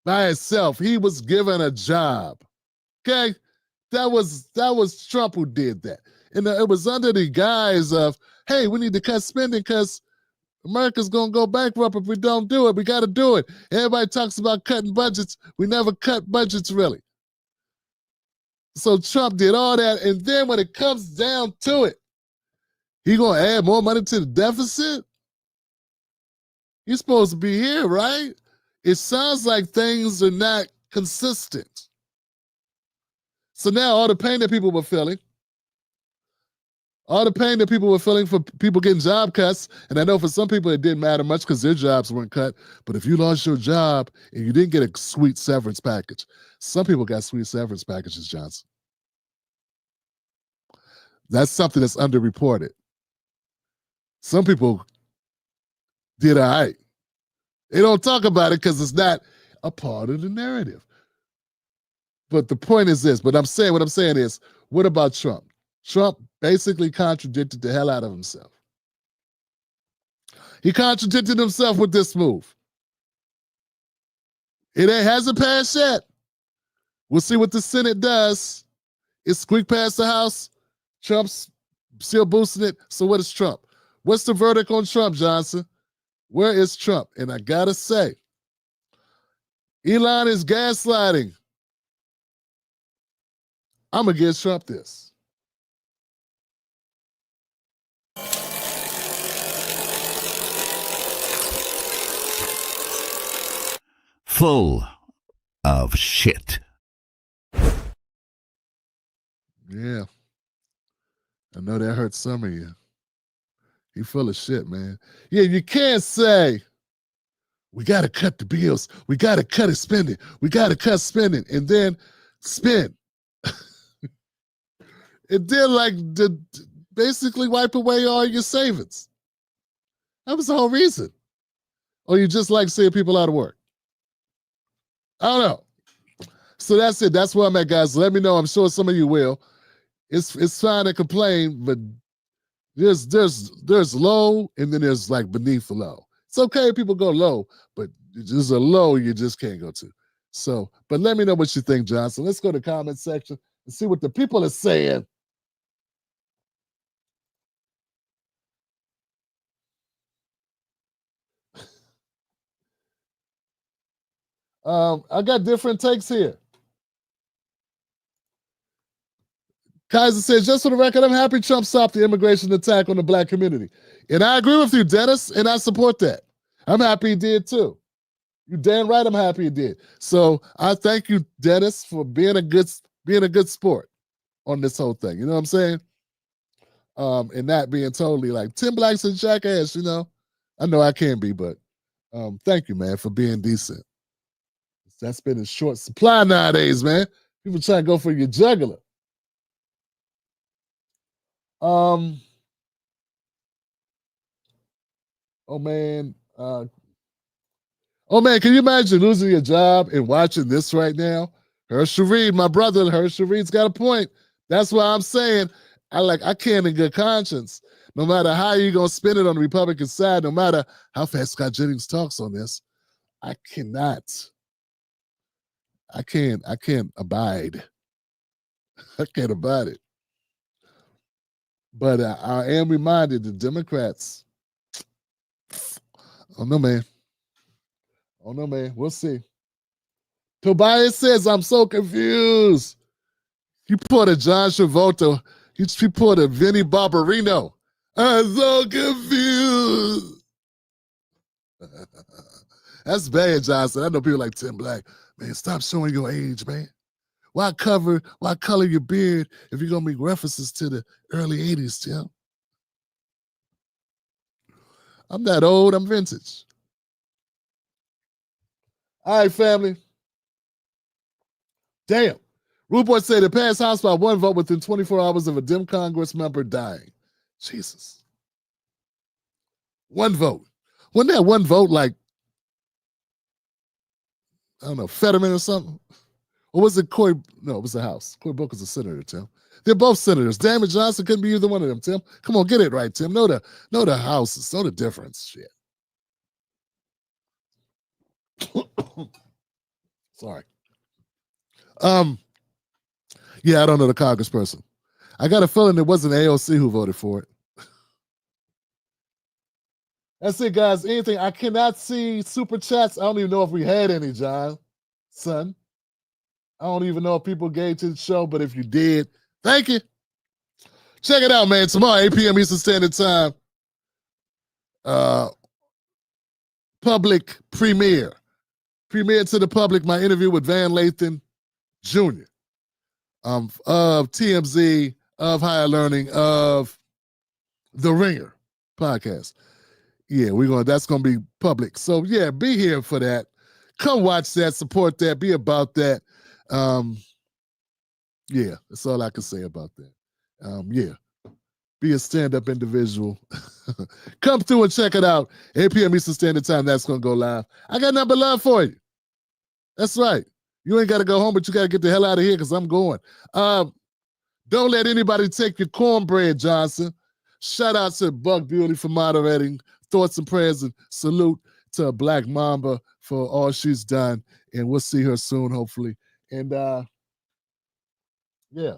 by himself. He was given a job. Okay? That was Trump who did that. And it was under the guise of, hey, we need to cut spending because America's going to go bankrupt if we don't do it. We got to do it. Everybody talks about cutting budgets. We never cut budgets, really. So Trump did all that. And then when it comes down to it, he going to add more money to the deficit? You're supposed to be here, right? It sounds like things are not consistent. So now all the pain that people were feeling, for people getting job cuts, and I know for some people it didn't matter much because their jobs weren't cut, but if you lost your job and you didn't get a sweet severance package, some people got sweet severance packages, Johnson. That's something that's underreported. Some people did all right. They don't talk about it because it's not a part of the narrative. But the point is this, what I'm saying is, what about Trump? Trump basically contradicted the hell out of himself. He contradicted himself with this move. It hasn't passed yet. We'll see what the Senate does. It squeaked past the House. Trump's still boosting it. So what is Trump? What's the verdict on Trump, Johnson? Where is Trump? And I gotta say, Elon is gaslighting. I'm gonna give Trump this. Full of shit. Yeah. I know that hurts some of you. He full of shit, man. Yeah, you can't say, we got to cut the bills. We got to cut his spending. We got to cut spending and then spend. It did basically wipe away all your savings. That was the whole reason. Or you just like seeing people out of work. I don't know. So that's it. That's where I'm at, guys. Let me know. I'm sure some of you will. It's fine to complain, but there's low and then there's like beneath the low. It's okay if people go low, but there's a low you just can't go to. So, but let me know what you think, Johnson. Let's go to the comment section and see what the people are saying. I got different takes here. Kaiser says, just for the record, I'm happy Trump stopped the immigration attack on the black community. And I agree with you, Dennis, and I support that. I'm happy he did too. You damn right I'm happy he did. So I thank you, Dennis, for being a good sport on this whole thing. You know what I'm saying? And not being totally like Tim Black's a jackass, you know. I know I can be, but thank you, man, for being decent. That's been in short supply nowadays, man. People trying to go for your jugular. Oh man. Oh man, can you imagine losing your job and watching this right now? Herschel Reed, my brother, Herschel Reed's got a point. That's why I'm saying I can't in good conscience. No matter how you're gonna spin it on the Republican side, no matter how fast Scott Jennings talks on this, I can't abide. I can't abide it. But I am reminded the Democrats. Oh no, man. Oh no, man. We'll see. Tobias says, I'm so confused. You put a John Travolta, you put a Vinnie Barbarino. I'm so confused. That's bad, Johnson. I know people like Tim Black. Man, stop showing your age, man. Why color your beard if you're going to make references to the early 80s, Tim? I'm not old, I'm vintage. All right, family. Damn. Rude Boy said it passed House by one vote within 24 hours of a Dem Congress member dying. Jesus. One vote. Wasn't that one vote like, I don't know, Fetterman or something? Or was it Cory? No, it was the House. Cory Booker's a senator, Tim. They're both senators. Damn it, Johnson couldn't be either one of them, Tim. Come on, get it right, Tim. Know the houses. Know the difference. Shit. Sorry. Yeah, I don't know the congressperson. I got a feeling it wasn't AOC who voted for it. That's it, guys. Anything? I cannot see super chats. I don't even know if we had any, John. Son. I don't even know if people gave to the show, but if you did, thank you. Check it out, man. Tomorrow, 8 p.m. Eastern Standard Time. Public premiere. Premiere to the public, my interview with Van Lathan Jr. Of TMZ, of Higher Learning, of The Ringer podcast. Yeah, that's gonna be public. So yeah, be here for that. Come watch that, support that, be about that. Yeah, that's all I can say about that. Yeah, be a stand-up individual. Come through and check it out. 8 p.m. Eastern Standard Time, that's gonna go live. I got nothing but love for you. That's right. You ain't gotta go home, but you gotta get the hell out of here because I'm going. Don't let anybody take your cornbread, Johnson. Shout out to Buck Beauty for moderating. Thoughts and prayers and salute to Black Mamba for all she's done. And we'll see her soon, hopefully. And yeah.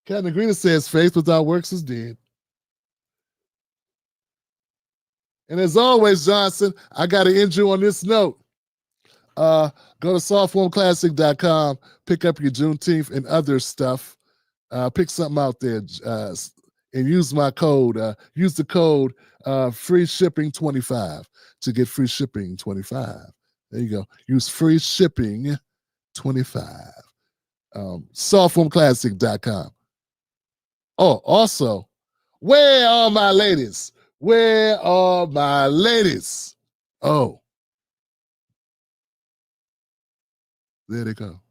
Captain Green says, faith without works is dead. And as always, Johnson, I got to end you on this note. Go to softformclassic.com, pick up your Juneteenth and other stuff. Pick something out there and use my code. Use the code free shipping 25 to get free shipping 25. There you go. Use free shipping 25. Softformclassic.com. Oh, also, where are my ladies? Where are my ladies? Oh, there they go.